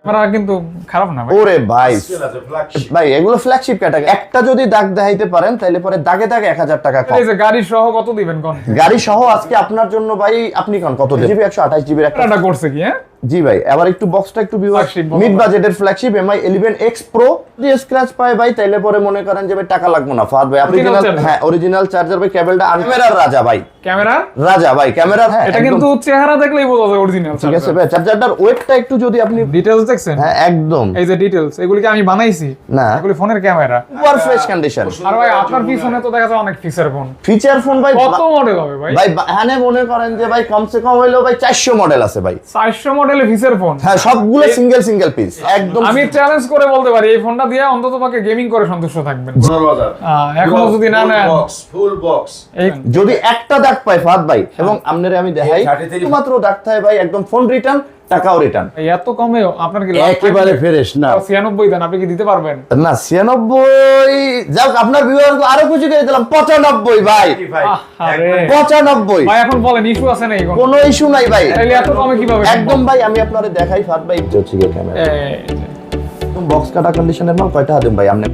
Camera কিন্তু খারাপ না ভাই। ওরে ভাই ভাই এগুলো ফ্ল্যাগশিপ ক্যাটাগরি, একটা যদি দাগ দেখাইতে পারেন তাহলে পরে দাগে দাগে 1000 টাকা কম। এই যে গাড়ি সহ কত দিবেন কোন? গাড়ি সহ আজকে আপনার জন্য ভাই আপনি কোন কত জিবি 128 জিবির একটা করছে কি? হ্যাঁ জি ভাই, আবার একটু বক্সটা একটু মিড বাজেটের ফ্ল্যাগশিপ MI 11X Pro যদি স্ক্র্যাচ পায় ভাই তাইলে পরে মনে করেন যে ভাই টাকা লাগবে না ফাদ ভাই। অরিজিনাল চার্জার ভাই, কেবলটা ক্যামেরার রাজা ভাই, ক্যামেরার রাজা ভাই, ক্যামেরার। হ্যাঁ এটা কিন্তু চেহারা দেখলেই বোঝা যায় অরিজিনাল। ঠিক আছে ভাই, চার্জারটার ওয়েটটা একটু যদি আপনি ডিটেইলস দেখছেন? হ্যাঁ একদম, এই যে ডিটেইলস এগুলি কি আমি বানাইছি না, এগুলি ফোনের ক্যামেরা সুপার ফ্রেশ কন্ডিশন। আর ভাই আপনার পিছনে তো দেখা যায় অনেক ফিচার ফোন। ফিচার ফোন ভাই কত মডেল হবে ভাই? ভাই এখানে মনে করেন যে ভাই কমসে কম হইলো ভাই 400 মডেল আছে ভাই। 400 মডেলের ফিচার ফোন? হ্যাঁ সবগুলো সিঙ্গেল পিস একদম। আমি চ্যালেঞ্জ করে বলতে পারি এই ফোনটা দিয়ে অন্তত পক্ষে গেমিং করে সন্তুষ্ট থাকবেন। এখন যদি না নেন ফুল বক্স, যদি একটা দাগ পায় ফাদ ভাই, এবং আপনারে আমি দেখাই মাত্র দাগ থাকে ভাই একদম ফোন রিটার্ন, টাকাও রিটার্ন। এত কমে আপনার কি একেবারে ফ্রেশ না? 96 দেন, আপনি কি দিতে পারবেন? না 96 যাক, আপনার ভিউয়ার আরো কিছু করে দিলাম 95 ভাই। আরে 95 ভাই এখন বলেন ইস্যু আছে নাকি? কোনো ইস্যু নাই ভাই। তাহলে এত কমে কিভাবে? একদম ভাই আমি আপনারে দেখাই ফাদ ভাই, এটা হচ্ছে কি ক্যামেরা একদম বক্স কাটা কন্ডিশনের মাল। কয়টা দেন ভাই আপনি?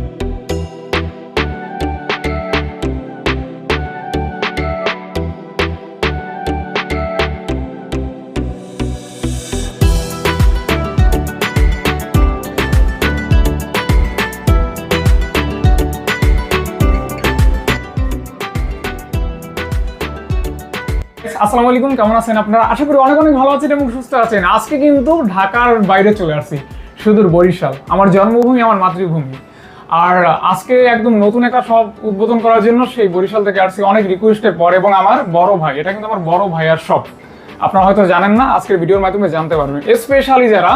আসসালামু আলাইকুম, কেমন আছেন আপনারা? আশা করি অনেক অনেক ভালো আছেন এবং সুস্থ আছেন। আজকে কিন্তু ঢাকার বাইরে চলে আসছি, সুদূর বরিশাল, আমার জন্মভূমি, আমার মাতৃভূমি। আর আজকে একদম নতুন একটা সব উদ্বোধন করার জন্য সেই বরিশাল থেকে আসছি অনেক রিকোয়েস্টের পর। এবং আমার বড় ভাই, এটা কিন্তু আমার বড় ভাইয়ার শপ। আপনারা হয়তো জানেন না, আজকের ভিডিওর মাধ্যমে জানতে পারবেন। স্পেশালি যারা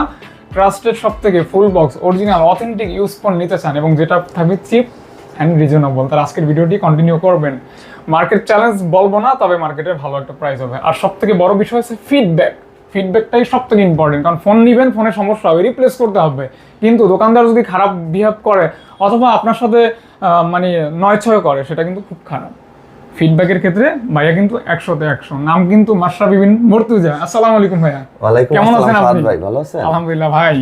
ট্রাস্টেড সব থেকে full box original authentic use phone নিতে চান এবং যেটা থাকবে চিপ অ্যান্ড রিজনেবল, তারা আজকের ভিডিওটি কন্টিনিউ করবেন। মার্কেট চ্যালেঞ্জ বলবো না, তবে মার্কেটে ভালো একটা প্রাইস হবে। আর সব থেকে বড় বিষয় হচ্ছে ফিডব্যাকটাই সব থেকে ইম্পর্টেন্ট। কারণ ফোন নিবেন, ফোনের সমস্যা হবে, রিপ্লেস করতে হবে, কিন্তু দোকানদার যদি খারাপ বিহেভ করে অথবা আপনার সাথে মানে নয়ছয় করে, সেটা কিন্তু খুব খারাপ। ফিডব্যাকের ক্ষেত্রে ভাইয়া কিন্তু 100-তে 100। নাম কিন্তু মাশরাফি বিন মুর্তজা। আসসালামু আলাইকুম ভাইয়া। কেমন আছেন আপনি? ভাই ভালো আছেন? আলহামদুলিল্লাহ ভাই।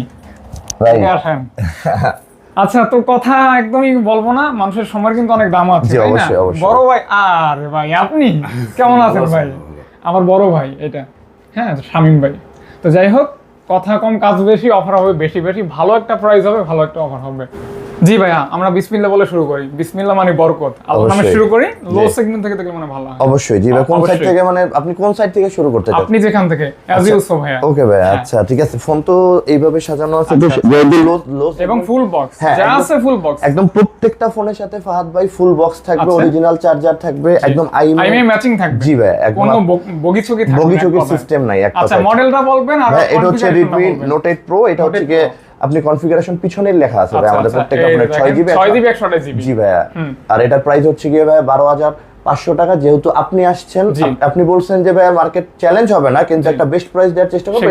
ভাই আসেন। আচ্ছা, তো কথা একদমই বলবো না, মানুষের সময়ের কিন্তু অনেক দাম আছে, তাই না? বড় ভাই, আরে ভাই আপনি কেমন আছেন ভাই? আমার বড় ভাই এটা, হ্যাঁ শামীম ভাই। তো যাই হোক, কথা কম কাজ বেশি, অফার হবে বেশি বেশি, ভালো একটা প্রাইস হবে, ভালো একটা অফার হবে। জি ভাইয়া, আমরা বিসমিল্লাহ বলে শুরু করি। বিসমিল্লাহ মানে বরকত, আল্লাহর নামে শুরু করি। লো সেগমেন্ট থেকে দেখলে মানে ভালো হয়। অবশ্যই জি ভাই। কোন সাইড থেকে, মানে আপনি কোন সাইড থেকে শুরু করতে চান? আপনি যেখান থেকে অ্যাজ ইউ সো ভাইয়া। ওকে ভাই, আচ্ছা ঠিক আছে। ফোন তো এইভাবে সাজানো আছে এবং ফুল বক্স, যা আছে ফুল বক্স একদম। প্রত্যেকটা ফোনের সাথে ফাহাদ ভাই ফুল বক্স থাকবে, অরিজিনাল চার্জার থাকবে, একদম আইএমআই ম্যাচিং থাকবে। জি ভাই, একদম কোনো বগিচকি থাকবে না, বগিচকি সিস্টেম নাই। আচ্ছা মডেলটা বলবেন। আর এটা হচ্ছে Redmi Note 8 Pro। এটা হচ্ছে কি আপনি কনফিগারেশন পিছনেই লেখা আছে ভাই, আমাদের প্রত্যেকটা আপনার 6GB 128GB জি ভাই। আর এটার প্রাইস হচ্ছে কি ভাই 12,500 টাকা। যেহেতু আপনি আসছেন, আপনি বলছেন যে ভাই মার্কেট চ্যালেঞ্জ হবে না, কিন্তু একটা বেস্ট প্রাইস দেওয়ার চেষ্টা করব।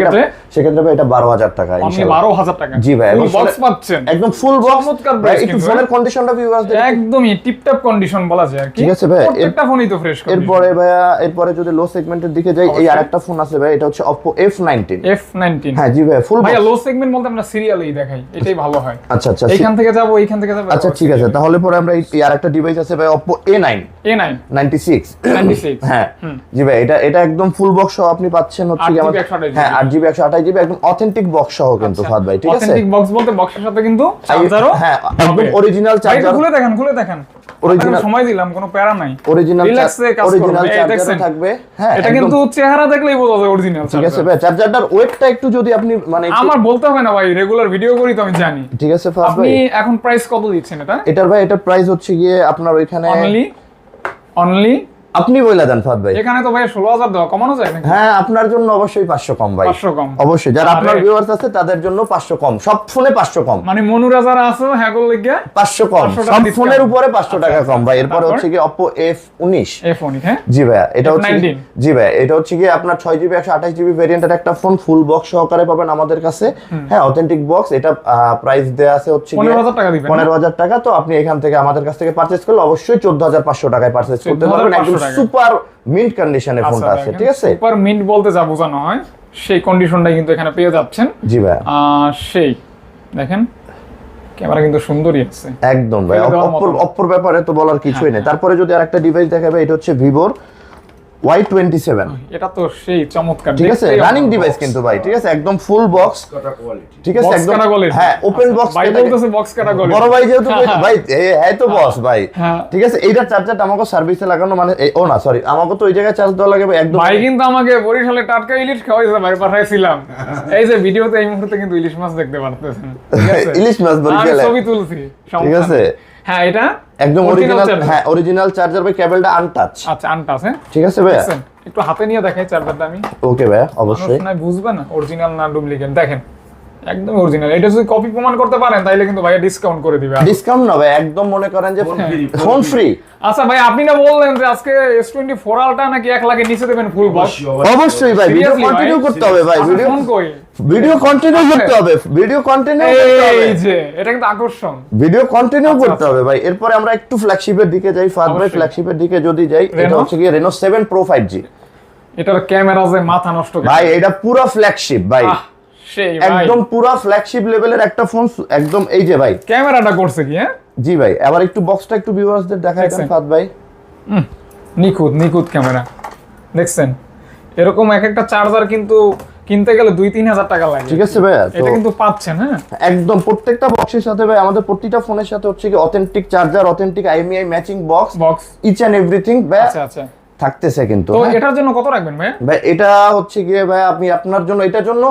সেক্ষেত্রে ভাই এটা 12,000 টাকা ইনশাআল্লাহ। 12,000 টাকা জি ভাই, ফুল বক্স পাচ্ছেন, একদম ফুল বক্স। চমৎকার প্রাইস। একটু ফোনের কন্ডিশনটা ভিউয়ারদের একদমই টিপটপ কন্ডিশন বলা যায় আর কি। ঠিক আছে ভাই, প্রত্যেকটা ফোনই তো ফ্রেশ কন্ডিশন। এরপরে ভাইয়া, এরপরে যদি লো সেগমেন্টের দিকে যাই, এই আরেকটা ফোন আছে ভাই, এটা হচ্ছে Oppo F19। হ্যাঁ জি ভাই, ফুল ভাই লো সেগমেন্ট বলতে আমরা সিরিয়ালেই দেখাই, এটাই ভালো হয়। আচ্ছা আচ্ছা, এইখান থেকে যাব এইখান থেকে যাব। আচ্ছা ঠিক আছে, তাহলে পরে আমরা এই আরেকটা ডিভাইস আছে ভাই, Oppo A9 96। হ্যাঁ জি ভাই, এটা একদম ফুল বক্স সহ আপনি পাচ্ছেন হচ্ছে কি আমার, হ্যাঁ 8GB 128GB একদম অথেন্টিক বক্স সহ কিন্তু ফাদ ভাই। ঠিক আছে, অথেন্টিক বক্স বলতে বক্সের সাথে কিন্তু চার্জারও, হ্যাঁ একদম অরিজিনাল চার্জার। খুলে দেখেন অরিজিনাল, সময় দিলাম, কোনো প্যারা নাই। অরিজিনাল চার্জার থাকবে। হ্যাঁ এটা কিন্তু চেহারা দেখলেই বোঝা যায় অরিজিনাল। ঠিক আছে ভাই, চার্জারটার ওয়েটটা একটু যদি আপনি মানে আমার বলতে হয় না ভাই, রেগুলার ভিডিও করি তো আমি জানি। ঠিক আছে ফাদ ভাই, আপনি এখন প্রাইস কত দিচ্ছেন এটা? এটার ভাই এটার প্রাইস হচ্ছে গিয়ে আপনার ওইখানে অনলি আপনি বলে দেন ফাদ ভাই। এখানে তো ভাই 16,000 দাও, কমানো যায় নাকি? হ্যাঁ আপনার জন্য অবশ্যই 500 কম ভাই। 500 কম অবশ্যই, যারা আপনার ভিউয়ার্স আছে তাদের জন্য 500 কম, সব ফোনে 500 কম। মানে মনুরা যারা আছে হ্যাঁ করলে গিয়া 500 কম, সব ফোনের উপরে 500 টাকা কম ভাই। এরপর হচ্ছে কি Oppo F19। হ্যাঁ জি ভাই, এটা হচ্ছে জি ভাই, এটা হচ্ছে কি আপনার 6GB 128GB ভেরিয়েন্টের একটা ফোন, ফুল বক্স সহকারে পাবেন আমাদের কাছে। হ্যাঁ অথেন্টিক বক্স। এটা প্রাইস দেয়া আছে হচ্ছে 15,000 টাকা দিবেন। 15,000 টাকা। তো আপনি এখান থেকে আমাদের কাছ থেকে পারচেজ করলে অবশ্যই 14,500 টাকায় পারচেজ করতে পারবেন। একদম সুপার মিন্ট কন্ডিশনে ফোনটা আছে। ঠিক আছে, সুপার মিন্ট বলতে যা বোঝানো হয় সেই কন্ডিশনটাই কিন্তু এখানে পেয়ে যাচ্ছেন। জি ভাই সেই দেখেন ক্যামেরা কিন্তু সুন্দরই আছে একদম ভাই। অপ্পোর ব্যাপারে তো বলার কিছুই নেই। তারপরে যদি আরেকটা ডিভাইস দেখাবে, এটা হচ্ছে ভিভোর Y27। এটা তো সেই চমৎকার, ঠিক আছে, রানিং ডিভাইস কিন্তু ভাই, ঠিক আছে, একদম ফুল বক্স কাটা কোয়ালিটি, ঠিক আছে, একদম হ্যাঁ ওপেন বক্স। ভাই বলতেছে বক্স কাটা কোয়ালিটি, বড় ভাই যেহেতু ভাই এই তো বস ভাই, ঠিক আছে। এইটার চার্জারটা আমাকে সার্ভিসে লাগানো মানে ও না সরি, আমাকে তো ওই জায়গায় চার্জ দেওয়া লাগে ভাই একদম। ভাই কিন্তু আমাকে বরিশালে টাটকা ইলিশ খাওয়াইছে ভাই, পাঠাইছিলাম। এই যে ভিডিওতে এই মুহূর্তে কিন্তু ইলিশ মাছ দেখতে পারতেছেন, ঠিক আছে, ইলিশ মাছ বরিশালে ছবি তুলছি, ঠিক আছে। হ্যাঁ এটা একদম অরিজিনাল, হ্যাঁ অরিজিনাল চার্জার ভাই, কেবলটা আনটাচ। আচ্ছা আনটাচ, হ্যাঁ ঠিক আছে ভাই। একটু হাতে নিয়ে দেখাই চার্জারটা আমি। ওকে ভাই অবশ্যই, না বুঝবে না অরিজিনাল না ডুপ্লিকেট। দেখেন একদম অরিজিনাল। এটা যদি কপি প্রমাণ করতে পারেন তাহলে কিন্তু ভাইয়া ডিসকাউন্ট করে দিবে। ডিসকাউন্ট না ভাই, একদম মনে করেন যে ফোন ফ্রি। আচ্ছা ভাই আপনি না বললেন যে আজকে S24 আলটা নাকি 1 লাখের নিচে দেবেন ফুল বক্স? অবশ্যই ভাই, ভিডিও কন্টিনিউ করতে হবে ভাই, ভিডিও ভিডিও কন্টিনিউ করতে হবে, ভিডিও কন্টিনিউ করতে হবে। এই যে এটা কিন্তু আকর্ষণ, ভিডিও কন্টিনিউ করতে হবে ভাই। এরপরে আমরা একটু ফ্ল্যাগশিপের দিকে যাই ফাদ ভাই। ফ্ল্যাগশিপের দিকে যদি যাই, এটা হচ্ছে কি Reno 7 Pro 5G। এটার ক্যামেরা যে মাথা নষ্ট ভাই, এটা পুরো ফ্ল্যাগশিপ ভাই, সেই ভাই একদম পুরো ফ্ল্যাগশিপ লেভেলের একটা ফোন একদম। এই যে ভাই ক্যামেরাটা করছে কি, হ্যাঁ জি ভাই। আবার একটু বক্সটা একটু ভিউয়ার্সদের দেখাই দেন ফাদ ভাই। নিখুঁত ক্যামেরা দেখছেন। এরকম এক একটা চার্জার কিন্তু কিনতে গেলে 2-3 হাজার টাকা লাগে, ঠিক আছে ভাই। এটা কিন্তু পাচ্ছেন, হ্যাঁ একদম প্রত্যেকটা বক্সের সাথে ভাই, আমাদের প্রতিটা ফোনের সাথে হচ্ছে কি authentic charger, authentic IMEI matching box each and everything ভাই। আচ্ছা আচ্ছা থাকতেছে কিন্তু। তো এটার জন্য কত রাখবেন ভাই? ভাই এটা হচ্ছে গিয়ে ভাই আপনি আপনার জন্য এটার জন্য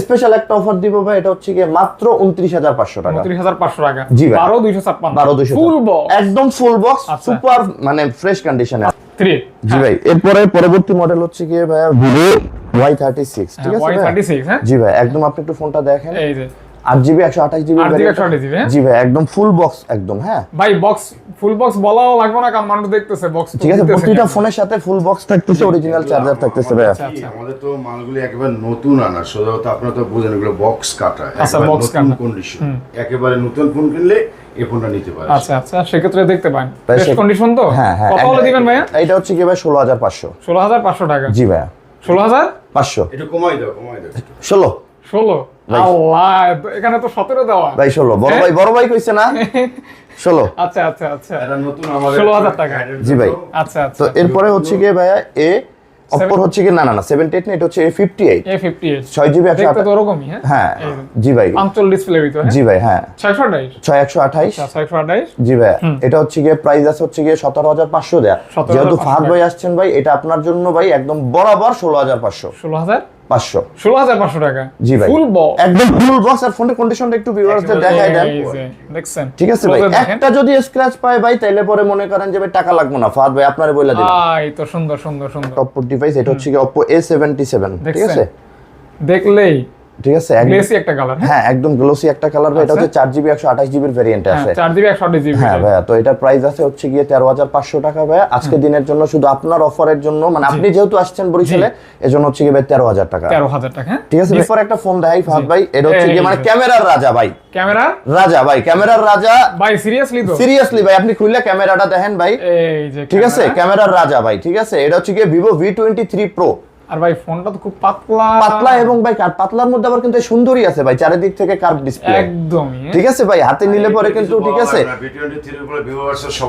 স্পেশাল একটা অফার দিব ভাই। এটা হচ্ছে গিয়ে মাত্র 29,500 টাকা। 29,500 টাকা। জি ভাই 12,256 ফুল বক্স, একদম ফুল বক্স, সুপার মানে ফ্রেশ কন্ডিশনে 3। জি ভাই। এরপরে পরবর্তী মডেল হচ্ছে গিয়ে ভাই Vivo Y36, ঠিক আছে Y36, হ্যাঁ জি ভাই। একদম আপনি একটু ফোনটা দেখেন, এই যে 8GB 128GB 8GB, হ্যাঁ জি ভাই, একদম ফুল বক্স একদম। হ্যাঁ ভাই বক্স ফুল বক্স বলাও লাগবে না, কারণ মানুষ দেখতেছে বক্স, ঠিক আছে। প্রতিটা ফোনের সাথে ফুল বক্স থাকতেছে, অরিজিনাল চার্জার থাকতেছে ভাই। আমাদের তো মালগুলো একেবারে নতুন আনা, সোজা তো আপনারা তো বুঝেন এগুলো বক্স কাটা, আচ্ছা বক্স কাটা কন্ডিশন। একেবারে নতুন ফোন কিনলে এই ফোনটা নিতে পারেন। আচ্ছা আচ্ছা সেক্ষেত্রে দেখতে পান বেস্ট কন্ডিশন তো। হ্যাঁ হ্যাঁ। কত হলে দিবেন ভাইয়া? এটা হচ্ছে কি ভাই 16,500। 16,500 টাকা। জি ভাই 16,500 একটু কমাই দাও 16 আল্লাহ, এখানে তো 17 দেওয়া ভাই। 16 বড় ভাই কইছে না 16। আচ্ছা আচ্ছা আচ্ছা এটা নতুন আমাদের 16,000 টাকা। জি ভাই। আচ্ছা আচ্ছা। তো এরপরে হচ্ছে কি ভাইয়া অপর হচ্ছে কি না 78 না, এটা হচ্ছে A58 6GB 128 তো ওরকমই, হ্যাঁ জি ভাই। 45 ডিসপ্লে ভিতরে, জি ভাই হ্যাঁ 628 6128 628 জি ভাই। এটা হচ্ছে গিয়ে প্রাইস আছে হচ্ছে গিয়ে 17,500 দেয়া। যেহেতু ফাহাদ ভাই আসছেন ভাই, এটা আপনার জন্য ভাই একদম বরাবর 16,500 16,500 টাকা। জি ভাই ফুল বক্স, একদম ফুল বক্স। আর ফোনের কন্ডিশনটা একটু ভিউয়ারদের দেখাই দেন, দেখছেন ঠিক আছে ভাই। একটা যদি স্ক্র্যাচ পায় ভাই, তাইলে পরে মনে করেন যে ভাই টাকা লাগবে না, ফাহাদ ভাই আপনারে বইলা দিলাম। এই তো সুন্দর সুন্দর সুন্দর টপ ডিভাইস। এটা হচ্ছে কি Oppo A77, ঠিক আছে। দেখলেই ঠিক আছে, গ্লেসি একটা কালার, হ্যাঁ একদম গ্লোসি একটা কালার ভাই। এটা হচ্ছে 4GB 128GB এর ভেরিয়েন্ট আছে। 4GB 128GB, হ্যাঁ ভাই। তো এটা প্রাইস আছে হচ্ছে গিয়ে 13,500 টাকা ভাই। আজকে দিনের জন্য শুধু আপনার অফারের জন্য, মানে আপনি যেহেতু আসছেন বরিশালে, এজন্য হচ্ছে গিয়ে 13,000 টাকা। 13,000 টাকা, ঠিক আছে। এরপর একটা ফোন দেখাই ফাহাদ ভাই। এটা হচ্ছে গিয়ে মানে ক্যামেরার রাজা ভাই, ক্যামেরার রাজা ভাই, ক্যামেরার রাজা ভাই। সিরিয়াসলি ভাই, আপনি খুললে ক্যামেরাটা দেখেন ভাই, এই যে ঠিক আছে, ক্যামেরার রাজা ভাই, ঠিক আছে। এটা হচ্ছে গিয়ে Vivo V23 Pro। আর ভাই ফোনটা তো খুব পাতলা এবং ভাই পাতলার মধ্যে আবার কিন্তু সুন্দরই আছে ভাই, চারিদিক থেকে কার্ভ ডিসপ্লে একদমই, ঠিক আছে ভাই। হাতে নিলে পরে কিন্তু ঠিক আছে,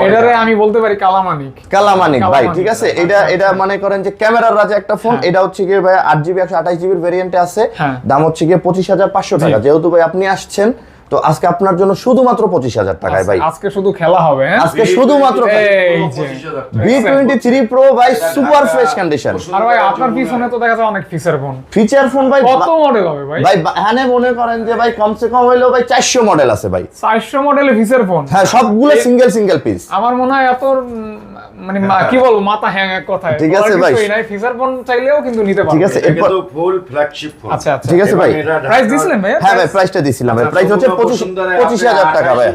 এটারে আমি বলতে পারি কালামানিক ভাই, ঠিক আছে। এটা মনে করেন যে ক্যামেরার রাজা একটা ফোন। এটা হচ্ছে গিয়ে ভাই 8GB 128GB এর ভেরিয়েন্টে আছে। দাম হচ্ছে গিয়ে 25,500 টাকা। যেহেতু ভাই আপনি আসছেন, তো আজকে আপনার জন্য শুধুমাত্র 25,000 টাকায় ভাই। আজকে শুধু খেলা হবে, আজকে শুধুমাত্র এই যে V23 Pro ভাই, সুপার ফ্রেশ কন্ডিশন। আর ভাই আপনার পিছনে তো দেখা যায় অনেক ফিচার ফোন ভাই। কত মডেল হবে ভাই? ভাই এখানে মনে করেন যে ভাই কমসে কম হইলেও ভাই 400 মডেল আছে ভাই। 400 মডেলের ফিচার ফোন, হ্যাঁ সবগুলো সিঙ্গেল পিস। আমার মনে হয় এত মানে কি বলবো, মাথা হ্যাং এক কথায়। ঠিক আছে ভাই, ফিচার ফোন চাইলেও কিন্তু নিতে পারবে, ঠিক আছে। এটা তো ফুল ফ্ল্যাগশিপ ফোন। আচ্ছা আচ্ছা, ঠিক আছে ভাই। প্রাইস দিছিলেন ভাই? হ্যাঁ ভাই প্রাইসটা দিছিলাম ভাই। প্রাইস হচ্ছে 25,000 টাকা ভাই।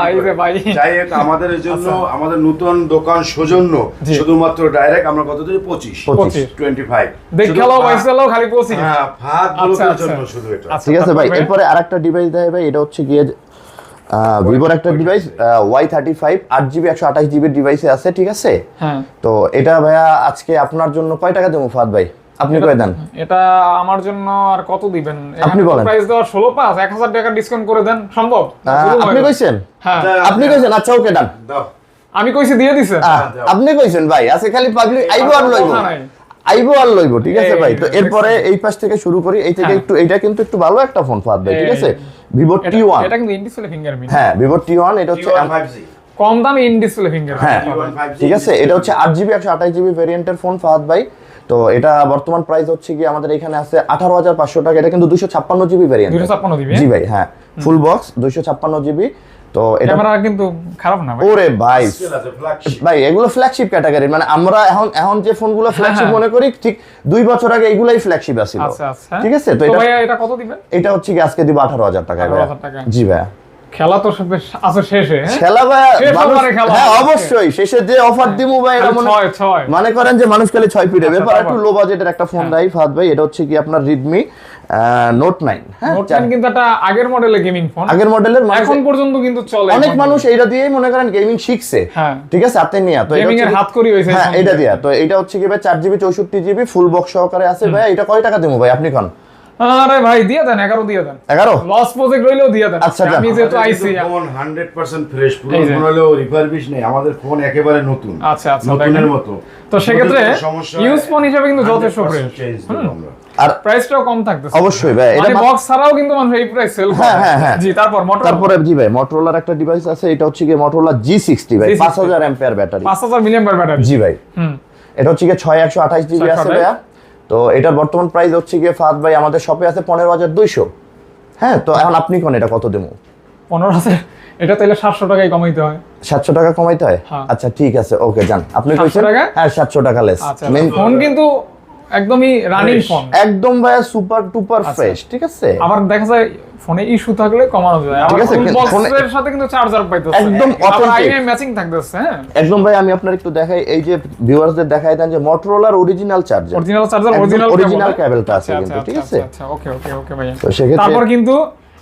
এই যে ভাই যাই হোক, আমাদের এর জন্য আমাদের নতুন দোকান সৌজন্য শুধুমাত্র ডাইরেক্ট আমরা কত দিই 25 দেখালো ভাইসালো খালি 25। হ্যাঁ ফাহাদ ব্লকের জন্য শুধু এটা। ঠিক আছে ভাই। এরপরে আরেকটা ডিভাইস দেয় ভাই। এটা হচ্ছে গিয়ে ভিভোর একটা ডিভাইস Y35 8GB 128GB ডিভাইসে আছে, ঠিক আছে। হ্যাঁ তো এটা ভাইয়া আজকে আপনার জন্য কয় টাকা দেবো ফাহাদ ভাই? আপনি কয় দেন? এটা আমার জন্য আর কত দিবেন? আপনি বলেন। প্রাইস দেওয়ার 16,500, 1000 টাকা ডিসকাউন্ট করে দেন, সম্ভব? আপনি কইছেন? হ্যাঁ আপনি কইছেন, আচ্ছা ওকে ডান। দাও। আমি কইছি দিয়ে দিছেন। আপনি কইছেন ভাই, আজকে খালি পাবলিক আইবো আর লইবো, আইবো আর লইবো, ঠিক আছে ভাই? তো এরপরে এই পাশ থেকে শুরু করি, এই থেকে একটু, এইটা কিন্তু একটু ভালো একটা ফোন ফাদ ভাই, ঠিক আছে? Vivo T1, এটা কিন্তু ইন ডিসপ্লে ফিঙ্গারপ্রিন্ট। হ্যাঁ Vivo T1, এটা হচ্ছে T1 5G কম দামে ইন ডিসপ্লে ফিঙ্গারপ্রিন্ট। হ্যাঁ ঠিক আছে, এটা হচ্ছে 8GB 128GB ভেরিয়েন্টের ফোন ফাহাদ ভাই। তো এটা বর্তমান প্রাইস হচ্ছে কি আমাদের এখানে আছে 18,500 টাকা। এটা কিন্তু 256GB ভেরিয়েন্ট, 256GB জি ভাই, হ্যাঁ ফুল বক্স 256GB। তো এটা ক্যামেরা কিন্তু খারাপ না ভাই। ওরে ভাই Scale আছে, flagship। ভাই এগুলো ফ্ল্যাগশিপ ক্যাটাগরি, মানে আমরা এখন যে ফোনগুলো ফ্ল্যাগশিপ মনে করি, ঠিক 2 বছর আগে এগুলাই ফ্ল্যাগশিপ আছিল। আচ্ছা আচ্ছা, ঠিক আছে, তো তো এটা ভাই এটা কত দিবেন? এটা হচ্ছে কি আজকে দিব 18,000 টাকা। 18,000 টাকা। জি ভাই, খেলা তো সব আছে শেষে, হ্যাঁ? খেলা ভাই শেষ মানুষ- ওভারে খেলা হ্যাঁ হবে। অবশ্যই শেষে যে অফার দিমু ভাই, এটা মনে ছয়। মনে করেন যে মানুষ খালি 6 পিটে। ব্যাপার তারপর? একটু লো বাজেটের একটা ফোন দেয় ফাদ ভাই। এটা হচ্ছে কি আপনার Redmi Note 9, হ্যাঁ নোট 10 কিন্তু একটা আগের মডেলের গেমিং ফোন, আগের মডেলের। এখন পর্যন্ত কিন্তু চলে। অনেক মানুষ এইটা দিয়েই মনে করেন গেমিং শিখছে, হ্যাঁ। ঠিক আছে, হাতে নিয়ে। তো এটা গেমিং এর হচ্ছে কি- হাতকড়ি হইছে। হ্যাঁ এটা দিয়া। তো এটা হচ্ছে কি ভাই 4GB 64GB ফুল বক্স সহকারে আছে ভাই। এটা কয় টাকা দেবো ভাই আপনি কোন? আরে ভাই দিয়ে দেন, 11 দিয়ে দেন। 11? লস প্রজেক্ট রইলেও দিয়ে দেন। আচ্ছা, আমি যেহেতু আইসি। ফোন 100% ফ্রেশ, পুরো এই যে। ফোন হলেও রিফারবিশ নেই, আমাদের ফোন একেবারে নতুন। আচ্ছা, নতুনের দেখেন। মতো। তো সেক্ষেত্রে কোনো সমস্যা ইউজ ফোন হিসেবে কিন্তু যথেষ্ট 100% ফ্রেশ। change দেবো আমরা। আর প্রাইসটাও কম থাকতেছে। অবশ্যই ভাই, এটা মানে বক্স ছাড়াও কিন্তু মানুষ এই প্রাইস সেল করে। হ্যাঁ। জি, তারপর মোটর তারপরে জি ভাই Motorola একটা ডিভাইস আছে, এটা হচ্ছে কি Motorola G60 ভাই, G60 5000 ampere battery. 5000 milliampere battery. জি ভাই, হুম। এটা হচ্ছে কি 6128GB আছে 628 ভাইয়া। তো এটার বর্তমান প্রাইস হচ্ছে কি ফাদ ভাই আমাদের শপে আছে 15,200। হ্যাঁ, তো এখন আপনি কোন এটা কত দেবো? 15,000, এটা তাহলে 700 টাকায় কমাইতে হয়। 700 টাকা কমাইতে হয়? হ্যাঁ। আচ্ছা ঠিক আছে, ওকে যান। আপনি 700 কইছেন টাকা? হ্যাঁ 700 টাকা লেস। আচ্ছা, ফোন কিন্তু একদমই রানিং Fresh। ফোন। একদম ভাইয়া সুপার টুপার ফ্রেশ, ঠিক আছে? আবার দেখা যায় ফোনে ইস্যু থাকলে কমানো যায়। আবার ঠিক আছে, ফুল ফোনে- বক্সের সাথে কিন্তু চার্জার পাইতেছে। একদম আবার authentic। আইএমআই ম্যাচিং থাকতেছে, হ্যাঁ। একদম ভাই, আমি আপনার একটু দেখাই, এই যে ভিউয়ারদের দেখাই দেন যে Motorola original charger, original charger, একদম অরিজিনাল original কেবলটা আছে কিন্তু, ঠিক আছে? আচ্ছা, ওকে ভাই। তো সেক্ষেত্রে তারপর কিন্তু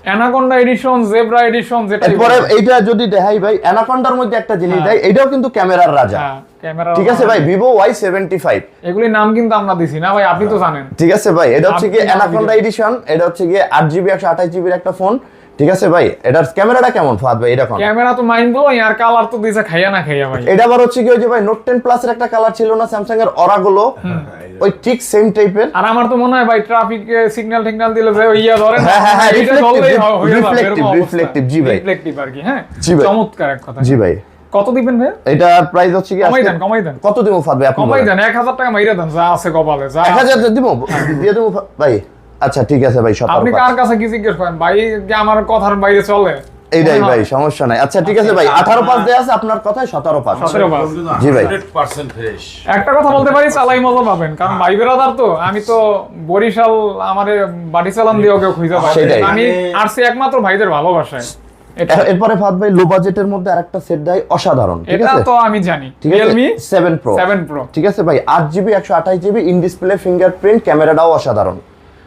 অ্যানাকোন্ডা এডিশন, জেব্রা এডিশন, যেটা এরপরে এইটা যদি দেখাই ভাই, অ্যানাকন্ডার মধ্যে একটা জিনিস দেয়, এটাও কিন্তু ক্যামেরার রাজা, ক্যামেরা, ঠিক আছে ভাই, Vivo Y75। এগুলির নাম কিন্তু আমরা দিছি না ভাই, আপনি তো জানেন। ঠিক আছে ভাই, এটা হচ্ছে কি আপনি অ্যানাকন্ডা এডিশন। এটা হচ্ছে কি 8GB 128GB এর একটা ফোন, ঠিক আছে ভাই? এটার ক্যামেরাটা কেমন ফাদ ভাই? এরকম ক্যামেরা তো মাইন্ড ব্লোয়িং, আর কালার তো দিছে খাইয়া না খাইয়া ভাই। এটা আবার হচ্ছে কি ওই যে ভাই Note 10 Plus এর একটা কালার ছিল না স্যামসাং এর অরা গুলো, ওই ঠিক সেম টাইপের। আর আমার তো মনে হয় ভাই ট্রাফিক সিগন্যাল টিগন্যাল দিলে যে ওই ইয়া ধরে না, হ্যাঁ, এটা জ্বললেই হয়ে যাবে, এরকম অবস্থা। রিফ্লেক্টিভ, জি ভাই, রিফ্লেক্টিভ আর কি, হ্যাঁ। জি ভাই। চমৎকার এক কথা। জি ভাই। কত দিবেন ভাই? এটার প্রাইস হচ্ছে কি কমাই আজকে দেন। কত দিব ফাদ ভাই আপনি কমাই বলেন? দেন, 1000 টাকা মাইরা দেন, যা আছে কপালে, যা 1000 দিব, দিয়ে দেবো ভাই। আচ্ছা ঠিক আছে ভাই, আপনি 17,500 কার কাছে কি জিজ্ঞেস করেন ভাই, যে আমার কথার বাইরে চলে? এইটাই ভাই, সমস্যা নাই। আচ্ছা ঠিক আছে ভাই, 18,500 দেয়া আছে, আপনার কথায় 17,500। 17,500 জি ভাই। 100% ফ্রেশ। একটা কথা বলতে পারি, চালাই মজা পাবেন, কারণ ভাই বেরাদার তো, আমি তো বরিশাল আমারে বাড়ি চালান দিয়ে ওকে খুঁজে পাই, সেটাই। আমি আসছি একমাত্র ভাইদের ভালোবাসায়। এরপরে ফাদ ভাই লো বাজেটের মধ্যে আরেকটা সেট দেয় অসাধারণ, ঠিক এটা আছে? তো আমি জানি, ঠিক আছে, Realme 7 Pro। 7 Pro, ঠিক আছে ভাই, 8GB 128GB in display fingerprint, ক্যামেরাটাও অসাধারণ।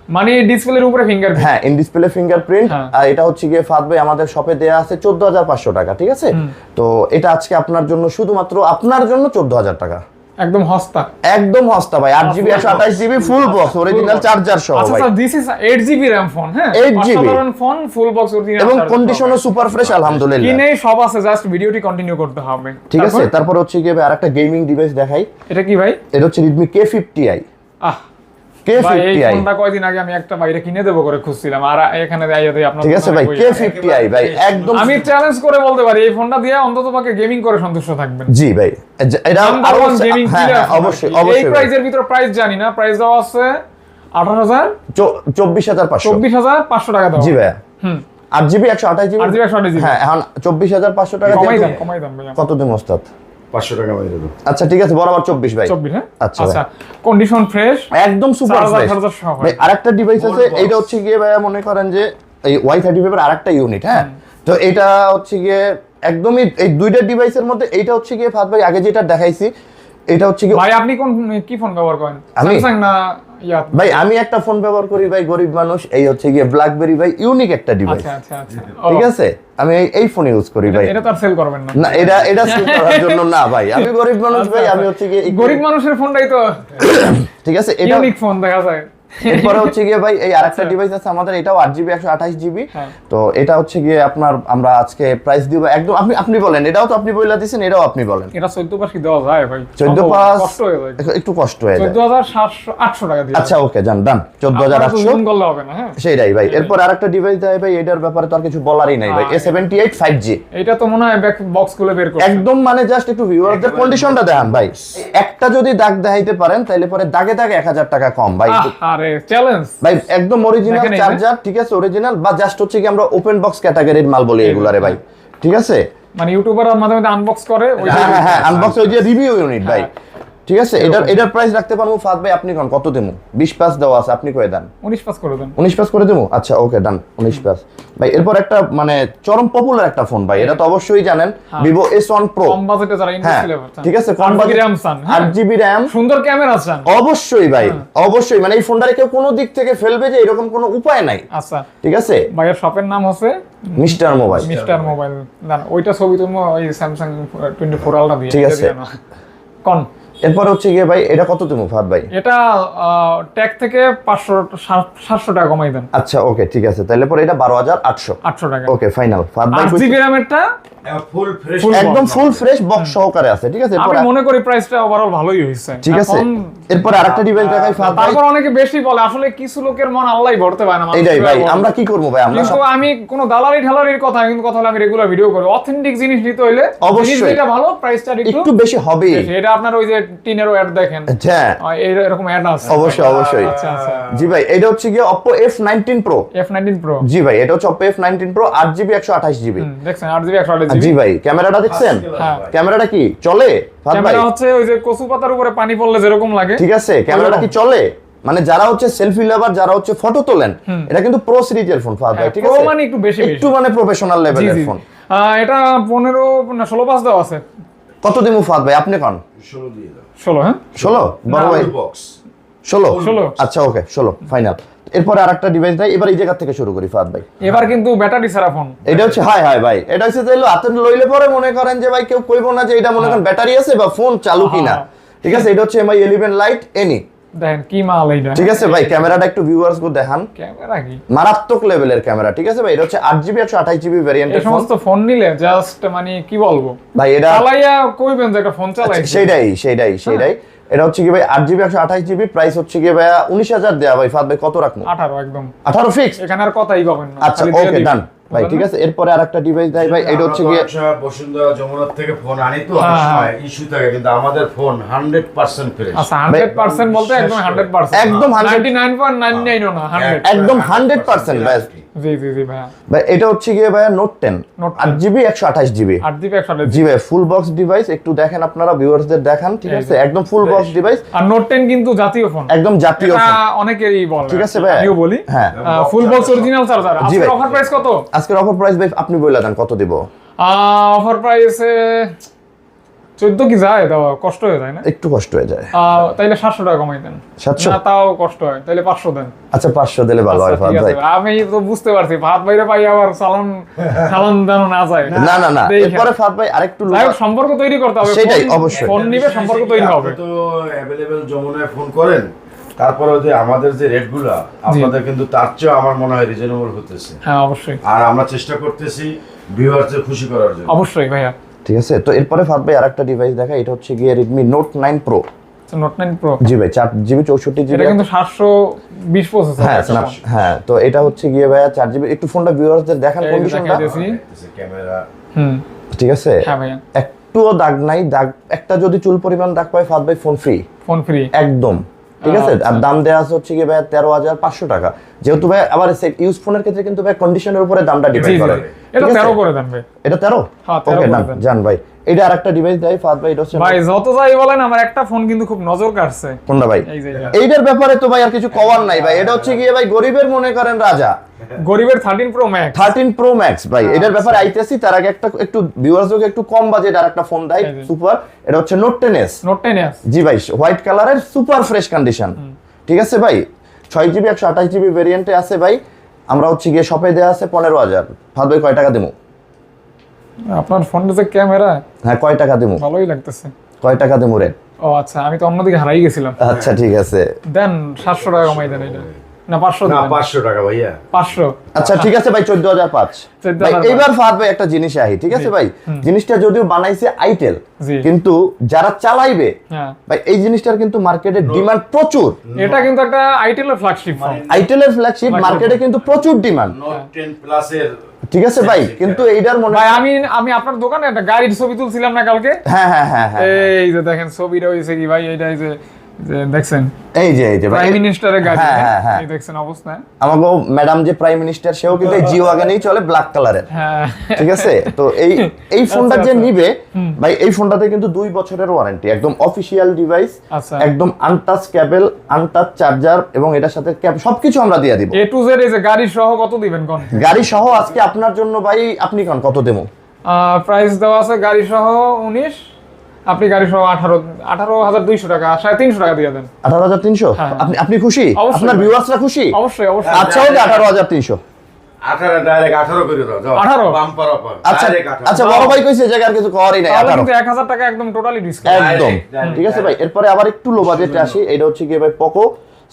মানে ডিসপ্লের উপরে ফিঙ্গারপ্রিন্ট। হ্যাঁ, ইন ডিসপ্লে ফিঙ্গারপ্রিন্ট। হ্যাঁ। আর এটা হচ্ছে গিয়ে ফাদ ভাই আমাদের শপে দেয়া আছে 14,500 টাকা, ঠিক আছে? তো এটা আজকে আপনার জন্য, শুধুমাত্র আপনার জন্য 14,000 টাকা, একদম হস্তা। একদম হস্তা ভাই। 8GB 128GB full box original charger সহ আচ্ছা ভাই, sir, this is 8GB RAM phone, হ্যাঁ, 8GB অসাধারণ ফোন, ফুল বক্স অরিজিনাল, এবং কন্ডিশনও সুপার ফ্রেশ আলহামদুলিল্লাহ। কিনে সব আছে, জাস্ট ভিডিওটি কন্টিনিউ করতে হবে, ঠিক আছে। তারপর হচ্ছে গিয়ে ভাই আরেকটা গেমিং ডিভাইস দেখাই। এটা কি ভাই? এটা হচ্ছে Redmi K50i। আহ ভাই, এই K50i, ফোনটা কয়দিন আগে আমি একটা বাইরে কিনে দেবো করে খুঁজছিলাম, আর এখানে আইয়া দেই আপনার। ঠিক আছে ভাই, K50i ভাই একদম। আমি চ্যালেঞ্জ করে বলতে পারি, এই ফোনটা দিয়ে অন্তত পক্ষে গেমিং করে সন্তুষ্ট থাকবেন। জি ভাই, এটা নাম্বার ওয়ান গেমিং হ্যাঁ, প্লেয়ার, অবশ্যই এই অবশ্যই ভাই। প্রাইজের ভিতর প্রাইস জানি না, প্রাইস দেওয়া আছে 18,000, 24,500। 24,500 টাকা দাও। জি ভাই, হুম, 8GB 128GB। 8GB 128GB। হ্যাঁ, এখন 24,500 টাকা কমাই দিয়ে দেন ভাইয়া। কত দিন ওস্তাদ? 500 টাকা বাইরে দেবো। আচ্ছা ঠিক আছে, বরাবর 24 ভাই। 24, হ্যাঁ। আচ্ছা আচ্ছা, কন্ডিশন ফ্রেশ, একদম সুপার ফ্রেশ ভাই। আরেকটা ডিভাইস আছে, Gold box। এইটা হচ্ছে গিয়ে ভাই মনে করেন যে এই Y35 এর আরেকটা ইউনিট, হ্যাঁ। তো এটা হচ্ছে গিয়ে একদমই এই দুইটা ডিভাইসের মধ্যে এইটা হচ্ছে গিয়ে ফাদ ভাই আগে যেটা দেখাইছি, এটা হচ্ছে কি ভাই আপনি কি ফোন ব্যবহার করেন? আমি? স্যামসাং না ইয়া? ভাই আমি একটা ফোন ব্যবহার করি ভাই, গরিব মানুষ, এই হচ্ছে গিয়ে ব্ল্যাকবেরি ভাই, ইউনিক একটা ডিভাইস। আচ্ছা আচ্ছা। ঠিক আছে, আমি এই ফোন ইউজ করি ভাই। এটা তো আর সেল করবেন না? না, এটা সেল করার জন্য না ভাই, আমি গরিব মানুষ ভাই, আমি হচ্ছে গিয়ে গরিব মানুষের ফোনটাই তো ঠিক আছে, এটা ইউনিক ফোন দেখা যায়। এরপরে হচ্ছে গিয়ে ভাই এই আরেকটা ডিভাইস আছে আমাদের, এটাও 8GB 128GB। তো এটা হচ্ছে গিয়ে আপনার, আমরা আজকে প্রাইস দিব একদম, আপনি বলেন, এটাও তো আপনি বইলা দিছেন, এটাও আপনি বলেন। এটা 14 পাস কি দেওয়া যায় ভাই? 14 পাস কষ্ট হয়ে যায়, একটু কষ্ট হয়ে যায়। 14,800 টাকা দিয়ে। আচ্ছা ওকে, জান ডান, 14,800 জুম করলে হবে না। হ্যাঁ সেইটাই ভাই। এরপর আরেকটা ডিভাইস দেয় ভাই, এটার ব্যাপারে তো আর কিছু বলারই নাই ভাই, A78 5G। এটা তো মনে হয় ব্যাক বক্স খুলে বের করতে একদম মানে জাস্ট একটু ভিউয়ারদের কন্ডিশনটা দেখান ভাই, একটা যদি দাগ দেখাইতে পারেন তাহলে পরে দাগে দাগে 1000 টাকা কম ভাই। আরে চ্যালেঞ্জ ভাই একদম অরিজিনাল দেখেন এই যে। চার্জার, ঠিক আছে, অরিজিনাল, বা জাস্ট হচ্ছে কি আমরা ওপেন বক্স ক্যাটাগরির মাল বলি এগুলারে ভাই, ঠিক আছে। মানে ইউটিউবাররা মাঝে মাঝে আনবক্স করে ওই হ্যাঁ আনবক্স, ওই যে রিভিউ ইউনিট ভাই, ঠিক আছে। এটার প্রাইস রাখতে পারবো ফাদ ভাই, আপনি কোন কত দেবো? 20 পাস দেওয়া আছে, আপনি কয়ে দেন। 19 পাস করে দেন। 19 পাস করে দেবো, আচ্ছা ওকে ডান, 19 পাস ভাই। এরপর একটা মানে চরম পপুলার একটা ফোন ভাই, এটা তো অবশ্যই জানেন, Vivo S1 Pro। কম বাজেটে যারা হ্যাঁ ইন্ডাস্ট্রি লেভেল ঠিক আছে, কম বাজেট, RAM চান, 8GB RAM, সুন্দর ক্যামেরা চান, অবশ্যই ভাই অবশ্যই, মানে এই ফোনটারে কেউ কোনো দিক থেকে ফেলবে যে এরকম কোনো উপায় নাই। আচ্ছা ঠিক আছে, ভাইয়ের শপের নাম হচ্ছে মিস্টার মোবাইল। Mister mobile. জান ওইটা ছবি তুমি ওই স্যামসাং 24 আলট্রা দিয়ে ঠিক আছে। কোন এরপর হচ্ছে গিয়ে ভাই এটা কত তুমি ফাদ ভাই? এটা ট্যাগ থেকে 500-700 টাকা কমাই দেন। আচ্ছা ওকে ঠিক আছে, তাহলে পরে এটা 12,800 800 টাকা। ওকে ফাইনাল। ফাদ ভাই 8GB র্যামেরটা ফুল ফ্রেশ, একদম ফুল ফ্রেশ বক্স সহকারে আছে, ঠিক আছে। আমি মনে করি প্রাইসটা ওভারঅল ভালোই হইছে। ঠিক আছে, এরপর আরেকটা ডিভাইস দেখাই ফাদ ভাই। তারপর অনেকে বেশি বলে, আসলে কিছু লোকের মন আল্লাহই ভরতে পারে না। এইটাই ভাই, আমরা কি করব ভাই, আমরা কিন্তু আমি কোনো দালালি ঢালালির কথা কিন্তু কথা হলে আমি রেগুলার ভিডিও করি। অথেন্টিক জিনিস নিতে হইলে অবশ্যই এটা ভালো, প্রাইসটা একটু বেশি হবে। এটা আপনার ওই যে টিনেরও অ্যাড দেখেন, হ্যাঁ এরকম অ্যাড আছে। অবশ্যই অবশ্যই। আচ্ছা আচ্ছা। জি ভাই, এটা হচ্ছে গিয়ে Oppo F19 Pro। F19 Pro, জি ভাই, এটা হচ্ছে Oppo F19 Pro 8GB 128GB। দেখছেন 8GB 128GB। জি ভাই, ক্যামেরাটা দেখছেন? হ্যাঁ। ক্যামেরাটা কি চলে ফাদ ভাই? ক্যামেরা হচ্ছে ওই যে কচু পাতার উপরে পানি পড়লে যেরকম লাগে, ঠিক আছে, ক্যামেরাটা কি চলে? মানে যারা হচ্ছে সেলফি লাভার, যারা হচ্ছে ফটো তোলেন, এটা কিন্তু প্রো সিরিজের ফোন ফাদ ভাই, ঠিক Pro আছে, মানে একটু বেশি একটু মানে প্রফেশনাল জি লেভেলের জি। ফোন। এটা 15 না 16 পাস দেওয়া আছে। কত দিমু ফাদ ভাই, আপনি কোন? 16 দিয়ে দাও। 16 হ্যাঁ 16 বড় ভাই, ফুল বক্স 16 আচ্ছা ওকে 16 ফাইনাল। এরপর আরেকটা ডিভাইস দেয়, এবার এই জায়গা থেকে শুরু করি ফাদ ভাই। এবার কিন্তু ব্যাটারি ছাড়া ফোন। এটা হচ্ছে হাই হাই ভাই, এটা হচ্ছে তাইলে হাতে লইলে পরে মনে করেন যে ভাই কেউ কইবো না যে এটা মনে করেন ব্যাটারি আছে বা ফোন চালু কিনা। ঠিক আছে, এটা হচ্ছে MI 11 Lite Any। দেখেন কি মাল এইটা। ঠিক আছে ভাই, ক্যামেরাটা একটু ভিউয়ার্স কো দেখান, ক্যামেরা কি মারাত্মক লেভেলের ক্যামেরা। ঠিক আছে ভাই, এটা হচ্ছে 8GB 128GB এই ভেরিয়েন্টের ফোন সমস্ত ফোন নিলে জাস্ট মানে কি বলবো ভাই। এটা চালাইয়া কইবেন যে একটা ফোন চালাই। সেইটাই এটা হচ্ছে কি ভাই 8GB 128GB, প্রাইস হচ্ছে কি ভাই 19,000 দেয়া ভাই। ফাদ ভাই কত রাখবো? 18 একদম 18 ফিক্স। এখানে আর কথাই কবেন না। আচ্ছা খালি দিয়ে ওকে দিবেন। ডান ভাই, ঠিক আছে। এরপরে আরেকটা ডিভাইস দেয় ভাই, এটা হচ্ছে গিয়ে বসুন্ধরা যমুনার থেকে ফোন আনি তো অনেক সময় ইস্যু থাকে, কিন্তু আমাদের ফোন 100% ফ্রেশ। আচ্ছা 100% বলতে একদম 100%, একদম 99.99 ও না 100 একদম 100% ভাই। জি জি জি ভাই। ভাই এটা হচ্ছে গিয়ে ভাই Note 10 8GB 128GB। 8GB 128GB জি ভাই, ফুল বক্স ডিভাইস, একটু দেখেন আপনারা ভিউয়ারদের দেখান, ঠিক আছে, একদম ফুল বক্স ডিভাইস, আর Note 10 কিন্তু জাতীয় ফোন, একদম জাতীয় এটা ফোন। অনেকেরই বলে, ঠিক আছে ভাই, আমিও বলি হ্যাঁ ফুল বক্স অরিজিনাল চার্জার। জি আজকে ভাই। অফার প্রাইস কত? আজকের অফার প্রাইস ভাই আপনি বলে দেন কত দিব? অফার প্রাইসে 14 কি যায়, দাও কষ্ট হয়ে যায় না? একটু কষ্ট হয়ে যায়, তাইলে 700 টাকা কমাই দেন। 700? না তাও কষ্ট হয়, তাইলে 500 দেন। আচ্ছা 500 দিলে ভালো হয় আচ্ছা, ফাদ ঠিক ভাই। আছে, আমি তো বুঝতে পারছি ভাত বাইরে পাই আবার চালান দানো না যায়। না দেখেন। এরপরে ফাদ ভাই আরেকটু যাই হোক, সম্পর্ক তৈরি করতে হবে। সেটাই, ফোন- অবশ্যই। ফোন নিবে, সম্পর্ক তৈরি হবে। আপনি তো অ্যাভেলেবেল যমুনায় ফোন করেন, তারপরে যে আমাদের যে রেটগুলো আপনাদের কিন্তু তার চেয়ে আমার মনে হয় রিজনেবল হতেছে। হ্যাঁ অবশ্যই আর আমরা চেষ্টা করতেছি ভিউয়ারদের খুশি করার জন্য। অবশ্যই ভাইয়া। ঠিক আছে, তো এরপরে ফাদ ভাই আরেকটা ডিভাইস দেখা, এটা হচ্ছে গিয়ে Redmi Note 9 Pro। Note 9 Pro জি ভাই 4GB 64GB। এটা কিন্তু 720 প্রসেসর। হ্যাঁ তো এটা হচ্ছে গিয়ে ভাই 4GB। একটু ফোনটা ভিউয়ারদের দেখান কন্ডিশনটা। ক্যামেরা ঠিক আছে, হ্যাঁ ভাইয়া, একটুও দাগ নাই, দাগ একটা যদি চুল পরিমাণ দাগ পায় ফাদ ভাই ফোন ফ্রি, ফোন ফ্রি একদম। ঠিক আছে, আর দাম দেওয়া আছে হচ্ছে গিয়ে ভাই 13,500 টাকা। যেহেতু ভাই আবার ইউজ ফোনের ক্ষেত্রে কিন্তু ভাই কন্ডিশনের উপরে দামটা ডিপেন্ড করে। এটা 13 করে দেন ভাই। এটা 13? হ্যাঁ 13 করে দেন। জান ভাই এটা আরেকটা ডিভাইস দেয় ফাদ ভাই, এটা হচ্ছে ভাই যত যাই বলেন আমার একটা ফোন কিন্তু খুব নজর কাটছে। কোনটা ভাই? এই যে এইটার ব্যাপারে তো ভাই আর কিছু কওয়ার নাই ভাই, এটা হচ্ছে গিয়ে ভাই গরিবের মনে করেন রাজা, গরিবের 13 Pro Max। 13 Pro Max ভাই, এটার ব্যাপারে আইতেছি তার আগে একটু ভিউয়ার্সকে একটু কম বাজেট আর একটা ফোন দেয় সুপার, এটা হচ্ছে নোট 10s। নোট 10s জি ভাই, হোয়াইট কালারের সুপার ফ্রেশ কন্ডিশন, ঠিক আছে ভাই। 6GB 128GB ভেরিয়েন্টে আছে ভাই, আমরা হচ্ছে গিয়ে শপে দেয়া আছে 15,000। ফাদ ভাই কয় টাকা দেবো? আপনার ফোনটা যে ক্যামেরা, হ্যাঁ কয় টাকা দেবো? ভালোই লাগতেছে। কয় টাকা দেবো রে? ও আচ্ছা, আমি তো অন্যদিকে হারাই গেছিলাম। আচ্ছা ঠিক আছে, দেন 700 টাকা কমাই দেন এটা। না 500 না দিবেন? 500 টাকা ভাইয়া। 500। আচ্ছা ঠিক আছে ভাই 14,500। 14,500 ভাই এইবার ফাদ ভাই একটা জিনিস আহি, ঠিক আছে ভাই, জিনিসটা যদিও বানাইছে আইটেল, জি। কিন্তু যারা চালাইবে হ্যাঁ ভাই এই জিনিসটার কিন্তু মার্কেটে ডিমান্ড প্রচুর। এটা কিন্তু একটা আইটেলের ফ্ল্যাগশিপ ফোন। আইটেলের ফ্ল্যাগশিপ মার্কেটে কিন্তু প্রচুর ডিমান্ড, নোট 10 প্লাস এর। ঠিক আছে ভাই, কিন্তু এইটার মনে ভাই আমি আপনার দোকানে একটা গাড়ির ছবি তুলছিলাম না কালকে। হ্যাঁ হ্যাঁ হ্যাঁ হ্যাঁ, এই যে দেখেন ছবিটা হইছে কি ভাই, এইটা যে দেখছেন এই যে ভাই প্রাইম মিনিস্টারের গাড়ি। হ্যাঁ হ্যাঁ হ্যাঁ, এই দেখছেন অবস্থা। আমাগো ম্যাডাম যে প্রাইম মিনিস্টার সেও কিন্তু এই জিও ওয়াগনেই চলে, ব্ল্যাক কালারের, হ্যাঁ ঠিক আছে। তো এই ফোনটা যে আচ্ছা। নিবে ভাই, এই ফোনটাতে কিন্তু 2 বছরের ওয়ারেন্টি, একদম অফিশিয়াল ডিভাইস, আচ্ছা। একদম আনটাচ কেবল, আনটাচ চার্জার এবং এটার সাথে সবকিছু আমরা দিয়ে দিব। A to Z এই যে গাড়ি সহ কত দিবেন কোন? গাড়ি সহ আজকে আপনার জন্য ভাই আপনি কোন কত দেবো? প্রাইস দেওয়া আছে গাড়ি সহ 19, আপনি গাড়ি সহ 18,200 টাকা, 350 টাকা দিয়ে দেন। 18,300? হ্যাঁ। আপনি খুশি? অবশ্যই আপনার ভাই। ভিউয়ার্সরা খুশি? অবশ্যই অবশ্যই। আচ্ছা ওকে 18,300। 18 ডাইরেক্ট 18 করে দাও, যাও। 18? Bumper offer. আচ্ছা ডাইরেক্ট 18। আচ্ছা, বড় ভাই কইছে জায়গা আর কিছু করারই নাই, তাহলে 18 কিন্তু 1000 টাকা একদম টোটালি ডিসকাউন্ট। একদম, Direct, ঠিক আছে ভাই। এরপরে আবার একটু লো বাজেটে আসি, এটা হচ্ছে কি ভাই পোকো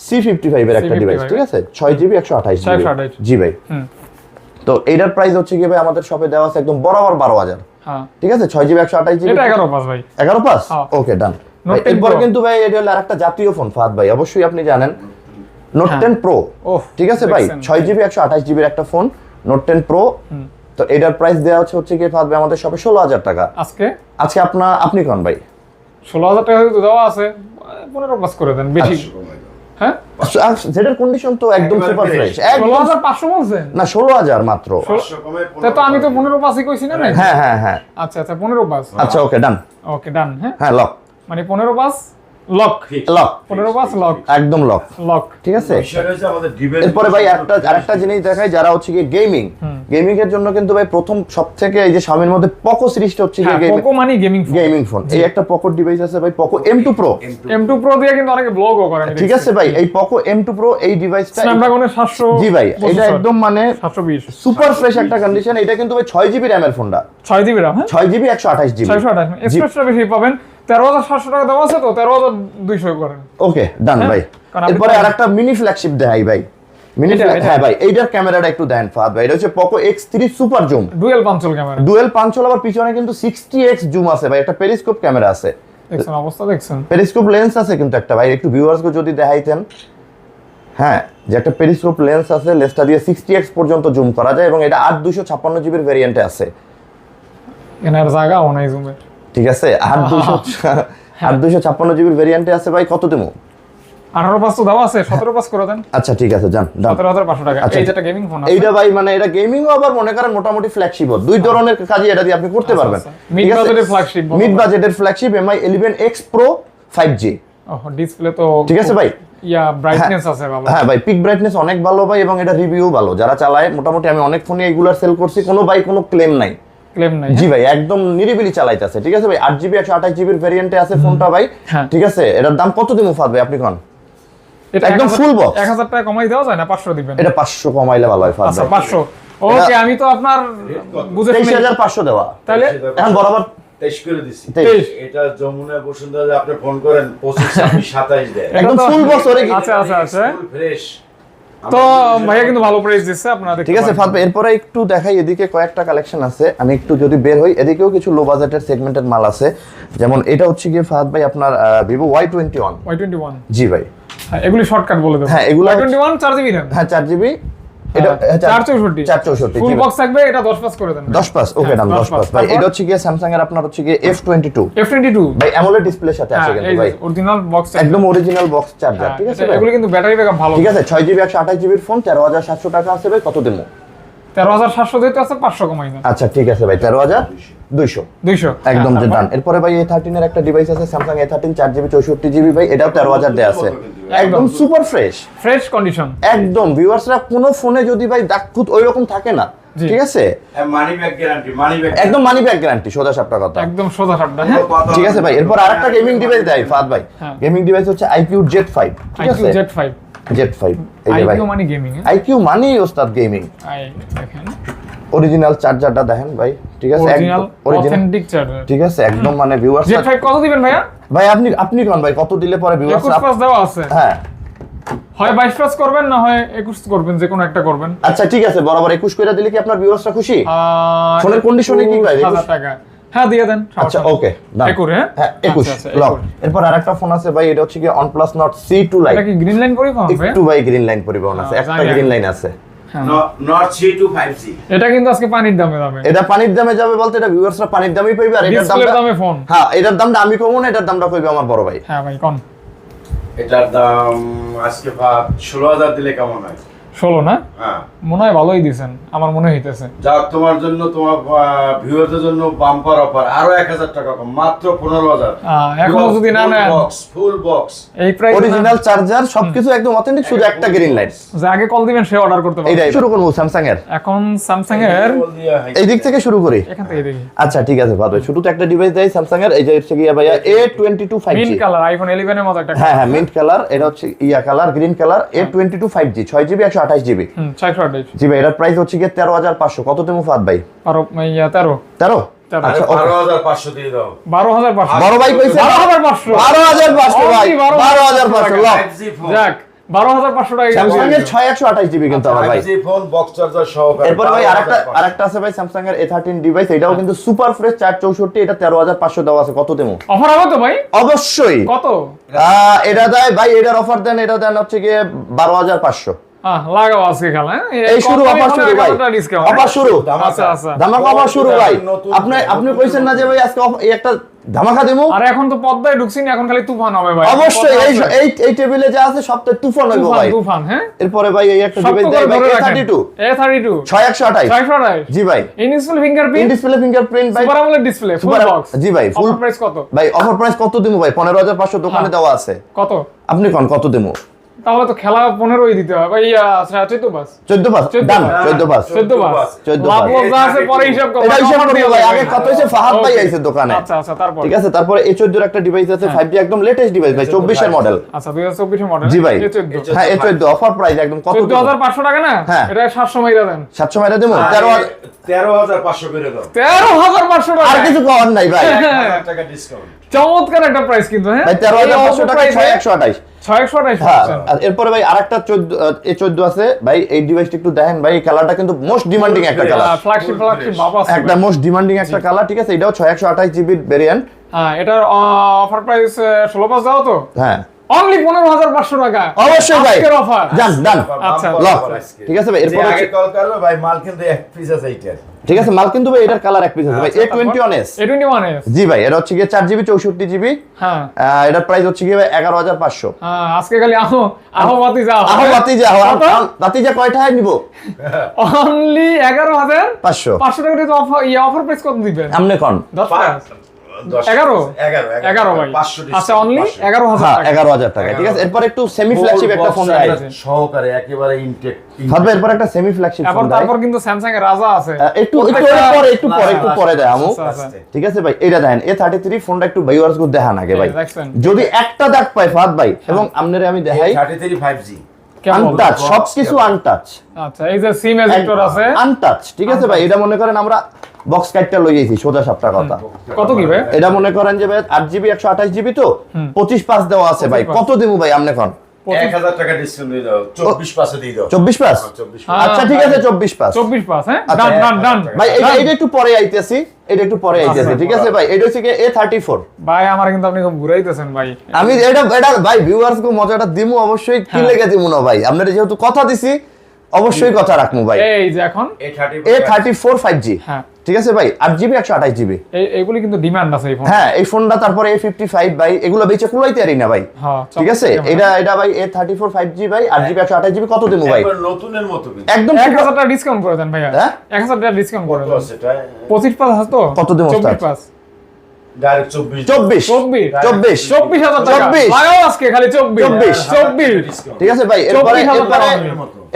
C55 এর একটা C55 ডিভাইস, ঠিক আছে, 6GB 128GB। 128 জি ভাই। হুম। তো এইটার প্রাইস হচ্ছে কি ভাই আমাদের শপে দেওয়া আছে একদম বরাবর 12,000, হ্যাঁ ঠিক আছে, 6GB 128GB। এটা 11 পাস ভাই। 11 পাস, হ্যাঁ। ওকে ডান। Note 10 এরপরে Pro। কিন্তু ভাই এটা হলো আরেকটা জাতীয় ফোন ফাহাদ ভাই, অবশ্যই আপনি জানেন, নোট হ্যাঁ। 10 প্রো, ওহ, ঠিক আছে ভাই, দেখছেন। 6GB 128GB এর একটা ফোন, নোট 10 প্রো। তো এটার প্রাইস দেওয়া হচ্ছে কি ফাহাদ ভাই আমাদের শপে 16,000 টাকা। আজকে আজকে আপনি কোন ভাই? 16,000 টাকা তো দেওয়া আছে, 15 পাস করে দেন বেশি। হ্যাঁ যেটার কন্ডিশন তো একদম একেবারে সুপার ফ্রেশ, fresh। একদম 16,500 বলছেন? না 16,000 মাত্র। 500 কমে তা তো আমি তো 15 পাসই কইছি না নাকি? হ্যাঁ হ্যাঁ হ্যাঁ, আচ্ছা আচ্ছা 15 পাস। আচ্ছা ওকে ডান, ওকে ডান। হ্যাঁ হ্যাঁ লক, মানে 15 pass lock, lock 15 pass lock, একদম লক, লক। ঠিক আছে। বিষয়টা হচ্ছে আমাদের ডিভাইস। এরপরে ভাই আরেকটা জিনিস দেখাই, যারা হচ্ছে কি গেমিং এর জন্য কিন্তু ভাই প্রথম সবথেকে এই যে Xiaomi মধ্যে পোকো সিরিজটা হচ্ছে কি হ্যাঁ পোকো মানে গেমিং ফোন। এই একটা পোকো ডিভাইস আছে ভাই, Poco M2 Pro, M2 Pro দিয়ে কিন্তু অনেকে ব্লগও করে। ঠিক আছে ভাই। এই পোকো M2 Pro এই ডিভাইসটা স্ন্যাপড্রাগনের 700, জি ভাই, এটা একদম মানে 720, সুপার ফ্রেশ একটা কন্ডিশন। এটা কিন্তু ভাই 6GB RAM এর ফোনটা, 6GB RAM। হ্যাঁ 6GB 128GB। 628 এক্সপ্রেসটা বেশি পাবেন। 13,700 টাকা দেওয়া আছে তো 13,200 করেন। ওকে ডান হ্যাঁ, ভাই। কারণ আপনি এরপরে তো- আরেকটা মিনি ফ্ল্যাগশিপ দেখাই ভাই, এটা। হ্যাঁ ভাই, এইটার ক্যামেরাটা একটু দেন ফাহাদ ভাই, এটা হচ্ছে Poco X3 super zoom, dual punch hole camera. Dual punch hole, আবার পিছনে কিন্তু 60x জুম আছে ভাই, একটা পেরিস্কোপ ক্যামেরা আছে, দেখছেন অবস্থা দেখছেন। পেরিস্কোপ লেন্স আছে কিন্তু একটা ভাই, একটু ভিউয়ার্সকে যদি দেখাইতেন, হ্যাঁ যে একটা পেরিস্কোপ লেন্স আছে, লেন্সটা দিয়ে 60x পর্যন্ত জুম করা যায় এবং এটা 8,256GB এর ভেরিয়েন্টে আছে, এখানে আর জায়গা ও নাই জুমের। ঠিক আছে, 8,256GB এর ভেরিয়েন্টে আছে ভাই। কত দেবো? 18 পাস তো দেওয়া আছে, 17 পাস করে দেন। আচ্ছা ঠিক আছে, যান ডান। 17,500 টাকা। আচ্ছা, এই যেটা গেমিং ফোন আছে। এইটা ভাই মানে এটা গেমিং আবার মনে করেন মোটামুটি ফ্ল্যাগশিপ, দুই ধরনের কাজই এটা দিয়ে আপনি করতে পারবেন। মিড বাজেটের ফ্ল্যাগশিপ। মিড বাজেটের flagship MI 11X Pro 5G, ওহ ডিসপ্লে তো ঠিক আছে ভাই। ইয়া ব্রাইটনেস আছে বাবা। হ্যাঁ ভাই, পিক ব্রাইটনেস অনেক ভালো ভাই এবং এটা রিভিউ ভালো, যারা চালায় মোটামুটি আমি অনেক ফোনে এগুলার সেল করছি, কোনো ভাই কোনো ক্লেম নাই। ক্লেম নাই। জি ভাই, একদম নিরিবিলি চালাইতেছে, ঠিক আছে ভাই। 8GB 128GB এর ভেরিয়েন্টে আছে ফোনটা ভাই, হ্যাঁ। ঠিক আছে। এটার দাম কত দিমু ফাদ ভাই আপনি কোন? এটা একদম full box। 1000 টাকা কমাই দেওয়া যায় না? 500 দিবেন। এটা 500 কমাইলে ভালো হয় ফাদ আচ্ছা ভাই। 500। ওকে, আমি তো আপনার বুঝে শুনে 23,500 দেওয়া, তাহলে এখন বরাবর 23 করে দিছি। 23। এটা যমুনা বসুন্ধরা আপনি ফোন করেন 25 26 27 দেয়। একদম এটা তো- ফুল বক্স ওরে কি। আচ্ছা আচ্ছা আচ্ছা। Full fresh. তো ভাইয়া কিন্তু ভালো প্রাইস দিচ্ছে, আপনারা দেখতে ঠিক আছে পারেন। ফাদ ভাই, এরপরে একটু দেখাই, এদিকে কয়েকটা কালেকশন আছে, আমি একটু যদি বের হই, এদিকেও কিছু লো বাজেটের সেগমেন্টের মাল আছে, যেমন এটা হচ্ছে গিয়ে ফাদ ভাই আপনার Vivo Y21। Y21। জি ভাই, হ্যাঁ এগুলি শর্টকাট বলে দেব। হ্যাঁ, এগুলো- Y21 4GB RAM। হ্যাঁ 4GB এটা 464 464 ফুল বক্স থাকবে, এটা 10 পাস করে দেন 10 পাস ওকে ডান 10 পাস ভাই। এটা হচ্ছে কি স্যামসাং এর আপনার হচ্ছে কি F22 ভাই অ্যামোলেড ডিসপ্লের সাথে আছে কিন্তু ভাই অরিজিনাল বক্স, একদম অরিজিনাল বক্স চার্জার। ঠিক আছে এগুলো কিন্তু ব্যাটারি ব্যাকআপ ভালো। ঠিক আছে 6GB 128GB এর ফোন 13700 টাকা আছে ভাই। কত দেবো? 13700 দিতে আছে, 500 কমাই দেন। আচ্ছা ঠিক আছে ভাই 13200 একদম যে ডান। এরপরে ভাই A13 এর একটা ডিভাইস আছে স্যামসাং A13 4GB 64GB ভাই, এটাও 13000 দেয়া আছে, একদম সুপার ফ্রেশ কন্ডিশন একদম। ভিউয়ার্সরা কোনো ফোনে যদি ভাই দাগ খুঁত ওইরকম থাকে না, ঠিক আছে মানি ব্যাক গ্যারান্টি, একদম মানি ব্যাক গ্যারান্টি, সোজা সাপটা কথা, একদম সোজা সাপটা। হ্যাঁ ঠিক আছে ভাই। এরপর আরেকটা গেমিং ডিভাইস দেয় ফাদ ভাই, গেমিং ডিভাইস হচ্ছে IQ Z5। ঠিক আছে Z5 এই ভাই, IQ মানে গেমিং, IQ মানে ওস্তাদ গেমিং। দেখেন অরিজিনাল চার্জারটা দেখেন ভাই, ঠিক আছে একদম অথেন্টিক চার্জার। ঠিক আছে একদম মানে ভিউয়ার্স Z5 কত দিবেন ভাইয়া? ভাই আপনি কোন ভাই কত দিলে পরে ভিউয়ার্স 21 পাস দেওয়া আছে, হ্যাঁ হয় 22 পাস করবেন না হয় 21 করবেন, যে কোনো একটা করবেন। আচ্ছা ঠিক আছে বরাবর 21 কইরা দিলে কি আপনার ভিউয়ার্সরা খুশি? ফোনের কন্ডিশনে কি ভাই 1000 টাকা হ্যাঁ দিয়ে দেন। আচ্ছা ওকে ডান 21 হ্যাঁ 21 লক। এরপর আরেকটা ফোন আছে ভাই, এটা হচ্ছে কি OnePlus Nord C2 Lite। এটা কি গ্রিন লাইন পরিবহন হবে? একটু ভাই গ্রিন লাইন পরিবহন আছে, একটা গ্রিন লাইন আছে। Not C2 5G। এটা কিন্তু আজকে পানির দামে যাবে। এটা পানির দামে যাবে বলতে এটা ভিউয়ার্সরা পানির দামেই পাইবে, আর এটার দামে ফোন। হ্যাঁ এটার দামটা আমি কমও না, এটার দামটা কইবে আমার বড় ভাই। হ্যাঁ ভাই কোন এটার দাম আজকে 16000 দিলে কেমন হয়? 16 না? হ্যাঁ মনে হয় ভালোই দিবেন, আমার মনে হইতেছে। যা তোমার জন্য, তোমার ভিউয়ারদের জন্য বাম্পার অফার, আরো 1000 টাকা কম, মাত্র 15000। এখন যদি না নেন ফুল বক্স এই প্রাইস, অরিজিনাল চার্জার সবকিছু একদম অথেন্টিক, শুধু একটা গ্রিন লাইট। যে আগে কল দিবেন সে অর্ডার করতে পারবে। এইটাই শুরু করব স্যামসাং এর। এখন স্যামসাং এর এই দিক থেকে শুরু করি, এখান থেকে দেখি। আচ্ছা ঠিক আছে ভালো। শুধু তো একটা ডিভাইস দেয় স্যামসাং এর, এই যে হচ্ছে গিয়া ভাইয়া A22 5G mint colour, iPhone 11 এর মতো একটা। হ্যাঁ মিন্ট কালার, এটা হচ্ছে ইয়া colour, green colour, A22 5G 6GB 128GB। 628 জি ভাই এটার প্রাইস হচ্ছে গিয়ে 13500। কত দেবো ফাদ ভাই? 13 আচ্ছা 12500 দিয়ে দাও। 12500 বড় ভাই কইছে 12500 12500 ভাই 12500 লক। 5G ফোন, যাক 12500 টাকা। স্যামসাং এর 6128GB কিন্তু আমার ভাই। 5G ফোন বক্স চার্জার সহকারে। এরপর ভাই আরেকটা আছে ভাই স্যামসাং এর A13 ডিভাইস, এটাও কিন্তু সুপার ফ্রেশ 464, এটা 13500 দেওয়া আছে। কত দেবো? অফার হবে তো ভাই? অবশ্যই। কত? এটা দেয় ভাই, এটার অফার দেন, এটা দেন হচ্ছে গিয়ে 12500। লাগাও আজকে খেলা। এই শুরু অফার শুরু ভাই, অফার শুরু, আচ্ছা আচ্ছা ধামাকা অফার শুরু ভাই। আপনি কইছেন না যে ভাই আজকে এই একটা ধামাকা দেবো? আর এখন তো পদ্মায় ঢুকছি না, এখন খালি তুফান হবে ভাই। অবশ্যই এই টেবিলে যা আছে সব তো তুফান হইব ভাই, তুফান। হ্যাঁ এরপরে ভাই এই একটা ডিভাইস দেয় ভাই A32 6128 জি ভাই, in display fingerprint, in display fingerprint ভাই, super AMOLED display, full box. জি ভাই ফুল প্রাইস কত ভাই? অফার প্রাইস কত দিমু ভাই? 15500 দোকানে দেওয়া আছে। কত আপনি কোন কত দিমু? তাহলে তো খেলা 15ই দিতে হবে ভাই। 14 পাস 14 পাস ডান, 14 পাস 14 পাস 14 লাভ পাস লজ্জা আছে, পরে হিসাব করব। এটা হিসাব করব ভাই। আগে কত হইছে? ফাহাদ ভাই আইছে দোকানে। আচ্ছা আচ্ছা তারপর ঠিক আছে। তারপরে A14 এর একটা ডিভাইস আছে 5G, একদম লেটেস্ট ডিভাইস ভাই, 24 এর মডেল। আচ্ছা 2024 এর মডেল। জি ভাই A14 হ্যাঁ A14 অফার প্রাইস একদম কত? 14500 টাকা না? এটা 700 মাইরা দেন। 700 মাইরা দেবো? 13500 করে দাও। 13500 টাকা আর কিছু কর নাই ভাই, 1000 টাকা ডিসকাউন্ট। চমৎকার একটা প্রাইস কিন্তু। হ্যাঁ ভাই 13500 টাকা 6128। 6128 হ্যাঁ। আর এরপরে ভাই আরেকটা A14 আছে ভাই, এই ডিভাইসটা একটু দেখেন ভাই, এই কালারটা কিন্তু মোস্ট ডিমান্ডিং একটা কালার, ফ্ল্যাগশিপ বাবা আছে একটা মোস্ট ডিমান্ডিং একটা কালার। ঠিক আছে, এটাও 6128GB ভেরিয়েন্ট। হ্যাঁ এটার অফার প্রাইস 16 পাস দাও তো। হ্যাঁ অনলি 15500 টাকা অবশ্যই ভাই, আজকের অফার। ডান ডান আচ্ছা লক। ঠিক আছে ভাই এরপর আগে কল করবে ভাই, মাল কিন্তু এক পিস আছে এইটার। ঠিক আছে মাল কিন্তু ভাই এটার কালার এক পিস আছে ভাই। A21s A21s জি ভাই, এটা হচ্ছে গিয়ে 4GB 64GB। হ্যাঁ এটার প্রাইস হচ্ছে গিয়ে 11500। আজকে খালি আহো বাতি যাও, আহো বাতি যা বাতি যা কয়টা নিব? অনলি 11500 500 টাকা দিয়ে অফার প্রাইস কত দিবেন? আমনে কোন 10 পাস 11 ভাই। আচ্ছা অনলি 11000 হ্যাঁ টাকা। 11000 টাকা। ঠিক আছে, এরপর একটু সেমি ফ্ল্যাগশিপ একটা ফোন দেয় সহকারে একেবারে ইনটেক। ভাববে এরপর একটা সেমি ফ্ল্যাগশিপ ফোন দেয়। তারপর কিন্তু স্যামসাং এর রাজা আছে। একটু পরে দেয় আমু। ঠিক আছে ভাই, এটা দেখেন A33 ফোনটা একটু ভিউয়ার্স গুলো দেখান আগে ভাই, যদি একটা দাগ পায় ফাদ ভাই, এবং আমনেরে আমি দেখাই 33 5G আনটাচ, সবকিছু আনটাচ। আচ্ছা এই যে সিম এজেক্টর আছে আনটাচ। ঠিক আছে ভাই, এটা মনে করেন আমরা বক্স কাটটা লই যাইছি, সোজা সাপটা কথা। কত কি ভাই? এটা মনে করেন যে ভাই 8GB 128GB তো 25 পাস দেওয়া আছে ভাই। কত দেবো ভাই আমনে কোন? 1000 টাকা ডিসকাউন্ট দিয়ে দাও, 24 পাসে দিয়ে দাও। 24 পাস? আচ্ছা ঠিক আছে 24 পাস। 24 পাস। হ্যাঁ আচ্ছা, ডান ভাই এটা একটু পরে আইতেছি, ঠিক আছে ভাই। এটা হচ্ছে কি A34 ভাই, আমার কিন্তু আপনি খুব ঘুরাইতেছেন ভাই। আমি এটা ভাই ভিউয়ার্স কো মজাটা দিমু অবশ্যই, কি লেগে দিমু না ভাই, আপনারা যেহেতু কথা দিছি অবশ্যই কথা রাখবো ভাই। এই যে এখন A34 5G, হ্যাঁ ঠিক আছে ভাই, 8GB 128GB। এইগুলি কিন্তু ডিমান্ড আছে এই ফোন। হ্যাঁ এই ফোনটা, তারপরে A55 ভাই, এগুলো বেচে কুলাইতে পারি না ভাই। হ্যাঁ ঠিক আছে, এটা ভাই A34 5G ভাই, 8GB 128GB কত দেবো ভাই? নতুনের মতো কিন্তু একদম 1000 টাকা ডিসকাউন্ট করে দেন ভাইয়া। হ্যাঁ? 1000 টাকা ডিসকাউন্ট করে কত দেন। আছে এটা? 25 পাস তো কত দেবো 24 পাস ডাইরেক্ট 24 24000 টাকা 24 লাগাও আজকে খালি 24 ঠিক আছে ভাই। এরপরে 24,000 টাকা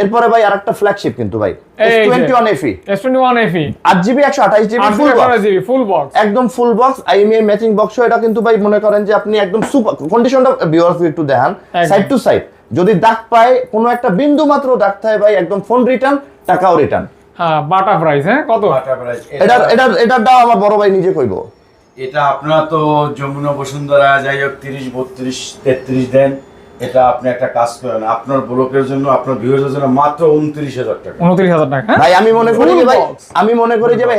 এরপরে ভাই আরেকটা ফ্ল্যাগশিপ কিন্তু ভাই, এই যে। S21 FE, S21 FE 8GB 128GB full box, full box. একদম full box IMEI matching box. এটা কিন্তু ভাই মনে করেন যে আপনি একদম সুপার কন্ডিশনটা ভিউয়ার্স একটু দেখেন সাইড টু সাইড, যদি দাগ পায় কোনো একটা বিন্দু মাত্র দাগ থাকে ভাই, একদম ফোন রিটার্ন, টাকাও রিটার্ন। হ্যাঁ বাটা প্রাইস। হ্যাঁ কত? এটার দাম আমার বড় ভাই নিজে কইবো। এটা আপনারা তো যমুনা বসুন্ধরা যাই হোক 30 32 33 দেন, এটা আপনি একটা কাজ করেন আপনার ব্লকের জন্য, আপনার ভিউয়ারদের জন্য মাত্র 29000 টাকা। 29000 টাকা। হ্যাঁ ভাই আমি মনে করি যে ভাই, Full box। আমি মনে করি যে ভাই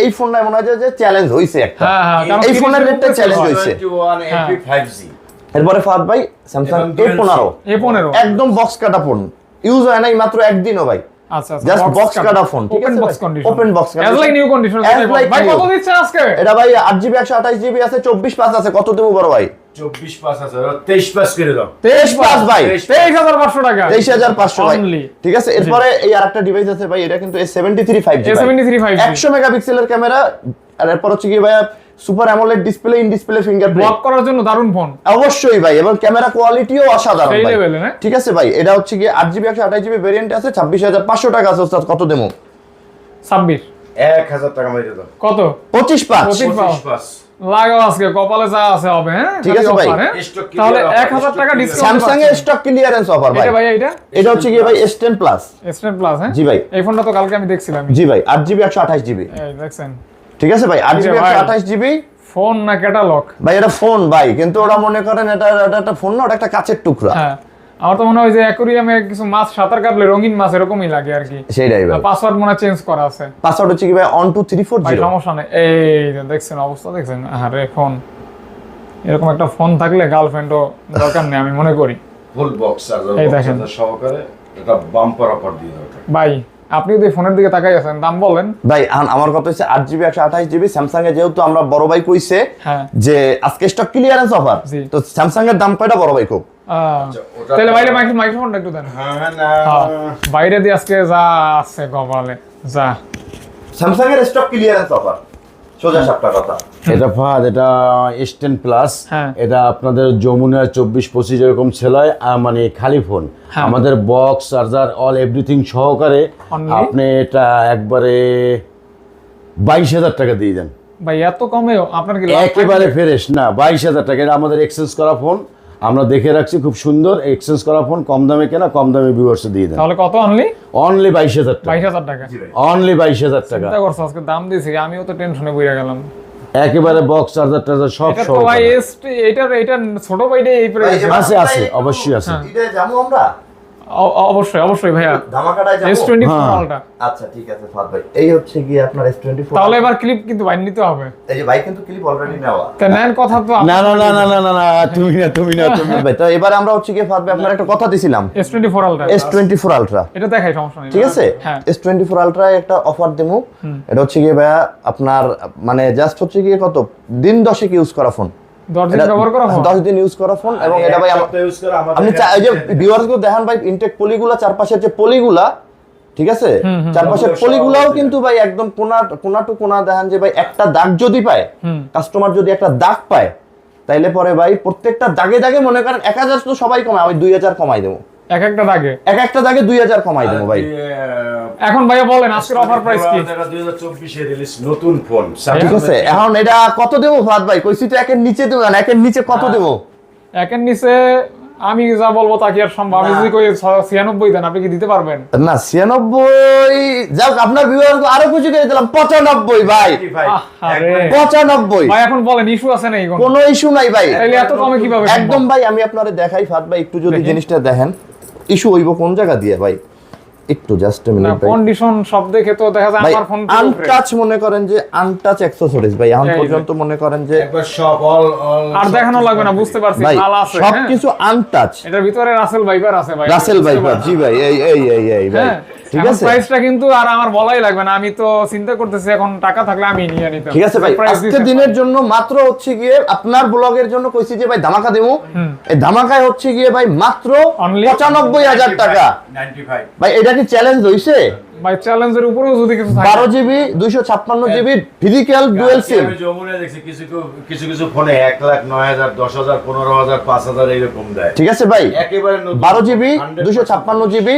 এই ফোনটা মনে হয় যে চ্যালেঞ্জ হইছে একটা। হ্যাঁ হ্যাঁ কারণ এই ফোনের 30 রেটটা চ্যালেঞ্জ হইছে। 21 MP 5G এরপরে ফাদ ভাই স্যামসাং A15, A15 একদম বক্স কাটা ফোন, ইউজ হয় নাই মাত্র একদিনও ভাই, আচ্ছা আচ্ছা জাস্ট বক্স কাটা ফোন, ঠিক ওপেন আছে বক্স কন্ডিশন, ওপেন বক্স কাটা, as like new condition. As like ভাই new। কত দিচ্ছেন আজকে? এটা ভাই 8GB 128GB আছে, 24 পাস আছে, কত দেবো বড় ভাই? 24 পাস আছে, 23 পাস করে দাও। 23 পাস ভাই, 23500 টাকা, 23500 ভাই। Only। ঠিক আছে, এরপরে এই আরেকটা ডিভাইস আছে ভাই, এটা কিন্তু A73 5G, A73 5G 100 মেগাপিক্সেলের ক্যামেরা, আর এরপর হচ্ছে কি ভাই super AMOLED display, in display fingerprint, block করার জন্য দারুণ ফোন। অবশ্যই ভাই, এবং ক্যামেরা কোয়ালিটিও অসাধারণ সেই ভাই। লেভেলে না? ঠিক আছে ভাই, এটা হচ্ছে কি 8GB 128GB ভেরিয়েন্ট আছে, 26500 টাকা আছে ওস্তাদ, কত দেবো? 26 1000 টাকা মেরে দাও। কত? 25 পাস। 25 পাস লাগাও আজকে, কপালে যা আছে হবে। হ্যাঁ ঠিক আছে খালি ভাই। offer, হ্যাঁ? Stock clear তাহলে offer, 1000 টাকা stock ডিসকাউন্ট। স্যামসাং এর স্টক ক্লিয়ারেন্স অফার ভাই। এটা ভাই এটা এটা হচ্ছে কি ভাই S10 প্লাস। S10 plus. হ্যাঁ জি ভাই। এই ফোনটা তো কালকে আমি দেখছিলাম। জি ভাই, 8GB 128GB, এই দেখছেন ঠিক আছে ভাই, 8GB ভাই। 128GB ফোন না ক্যাটালগ? ভাই। এটা ফোন ভাই, কিন্তু ওরা মনে করেন এটা একটা ফোন না, ওটা একটা কাচের টুকরা। হ্যাঁ আমার তো মনে হয় যে অ্যাকুরিয়ামে কিছু মাছ সাঁতার কাটলে রঙিন মাছ এরকমই লাগে আর কি। সেইটাই ভাই। পাসওয়ার্ড মনে চেঞ্জ করা আছে। পাসওয়ার্ড হচ্ছে কি ভাই 12340। ভাই সমস্যা নেই। এই যে দেখছেন অবস্থা দেখছেন, আরে ফোন এরকম একটা ফোন থাকলে গার্লফ্রেন্ডও দরকার নেই আমি মনে করি। ফুল বক্স এই দেখেন। চার্জার সহকারে এটা বাম্পার অফার দিয়ে দাও। ভাই আপনি যদি ফোনের দিকে তাকাই আছেন, দাম বলেন ভাই। আমার কথা হচ্ছে 8GB 128GB স্যামসাং এ, যেহেতু আমরা বড় ভাই কইছে হ্যাঁ যে আজকে স্টক ক্লিয়ারেন্স অফার, জি। তো স্যামসাং এর দাম কয়টা বড় ভাই খুব? ওটা তাহলে বাইরে মাইক্রোফোনটা একটু দেন। হ্যাঁ না হ্যাঁ, বাইরে দিয়ে আজকে যা আছে কপালে যা। স্যামসাং এর স্টক ক্লিয়ারেন্স অফার, সোজা সাপটা কথা। এটা ফাদ, এটা S10 প্লাস, হ্যাঁ। এটা আপনাদের যমুনা 24-25 এরকম সেলাই, মানে খালি ফোন, হ্যাঁ। আমাদের বক্স চার্জার অল এভরিথিং সহকারে Only? আপনি এটা একবারে 22000 টাকা দিয়ে দেন। ভাই এত কমেও আপনার কি লাভ একেবারে থাকবে? ফ্রেশ না, 22000 টাকা। এটা আমাদের এক্সচেঞ্জ করা ফোন, আমরা দেখে রাখছি, খুব সুন্দর এক্সচেঞ্জ করা ফোন, কম দামে কেনা, কম দামে ভিউয়ার্সে দিয়ে দেন। তাহলে কত অনলি? অনলি 22000 টাকা, 22000 টাকা। অনলি 22000 টাকা। চিন্তা করছো আজকে দাম দিয়েছি, আমিও তো টেনশনে পড়ে গেলাম। একেবারে বক্স চার্জার টার্জার সব এটা তো সহ ভাই এটা ছোট ভাইটা এই প্রাইস। আছে আছে অবশ্যই আছে। এটা যাবো আমরা অবশ্যই অবশ্যই ভাইয়া। ধামাকাটায় যাবো। S24 হ্যাঁ। মডেলটা। আচ্ছা ঠিক আছে ফাদ ভাই, এই হচ্ছে কি আপনার S24। তাহলে এবার ক্লিপ কিন্তু বাইর নিতে হবে। এই যে ভাই কিন্তু ক্লিপ অলরেডি নেওয়া। তা নেন কথা তো না না না না না না না, তুমি না তুমি না তুমি ভাই তো এবার আমরা হচ্ছে কি ফাদ ভাই আপনার একটা কথা দিছিলাম, S24 আলট্রা। S24 আলট্রা, এটা দেখাই সমস্যা নেই। ঠিক আছে। হ্যাঁ S24 আলট্রা একটা অফার দেবো, এটা হচ্ছে কি ভাইয়া আপনার মানে জাস্ট হচ্ছে কি কত দিন 10 ইউজ করা ফোন, 10 দিন ব্যবহার করা ফোন। 10 দিন ইউজ করা ফোন, এবং এটা ভাই আপনি এই যে ভিউয়ার্স গুলো দেখেন ভাই, ইনটেক পলিগুলা, চারপাশের যে পলিগুলা, ঠিক আছে, চারপাশের পলিগুলাও কিন্তু ভাই একদম কোনা টু কোনা দেখেন যে ভাই একটা দাগ যদি পায়, কাস্টমার যদি একটা দাগ পায়, তাইলে পরে ভাই প্রত্যেকটা দাগে দাগে মনে করেন 1000 তো সবাই কমায়, আমি 2000 কমাই দেবো, এক একটা দাগে একটা দাগে 2000 কমাই দেবো ভাই। এখন ভাইয়া বলেন আজকের অফার প্রাইস কি? 2024 এ রিলিজ নতুন ফোন, ঠিক আছে, এখন এটা কত দেবো ফাদ ভাই? কইছি তো একের নিচে দেবো না, একের নিচে কত দেবো? একের নিচে আমি যা বলবো তা কি আর সম্ভব? আমি যদি কই 96 দেন আপনি কি দিতে পারবেন? না 96, যাক আপনার ভিউয়ার আরো কিছু করে দিলাম 95 ভাই, আরে 95। ভাই এখন বলেন ইস্যু আছে নাকি কোন? কোনো ইস্যু নাই ভাই, তাইলে এত কমে কিভাবে সম্ভব? একদম ভাই। আমি আপনারে দেখাই ফাদ ভাই, একটু যদি দেখি। জিনিসটা দেখেন, ইস্যু হইব কোন জায়গা দিয়ে ভাই? একটু জাস্ট এ মিনিট ভাই, কন্ডিশন সব দেখে তো দেখা যায় ভাই আমার ফোন আনটাচ মনে করেন যে আনটাচ অ্যাকসেসরিজ ভাই এখন এই যে। পর্যন্ত মনে করেন যে একবার সব অল আর দেখানো লাগবে না, বুঝতে পারছি ভাই মাল আছে। হ্যাঁ সবকিছু আনটাচ। এটার ভিতরে রাসেল ভাইপার আছে ভাই, রাসেল বুঝতে ভাইপার, পারছি। জি ভাই, এই ভাই হ্যাঁ ঠিক এখন আছে। প্রাইসটা কিন্তু আর আমার বলাই লাগবে না, আমি তো চিন্তা করতেছি এখন টাকা থাকলে আমি নিয়ে নিতাম। ঠিক আছে ভাই, Price আজকের দিছে। দিনের জন্য মাত্র হচ্ছে গিয়ে আপনার ব্লগের জন্য কইছি যে ভাই ধামাকা দেবো। এই ধামাকায় হচ্ছে গিয়ে ভাই মাত্র Only 95,000 টাকা। 95 ভাই এটা কি চ্যালেঞ্জ হইছে? ভাই চ্যালেঞ্জের উপরেও যদি কিছু থাকে 12 GB 256 GB physical dual SIM. আমি যমুনায় দেখছি কিছু কিছু ফোনে 1 লাখ 9,000 10,000 15,000 5,000 এরকম দেয়। ঠিক আছে ভাই, একেবারে নতুন 12 GB 100% 256 GB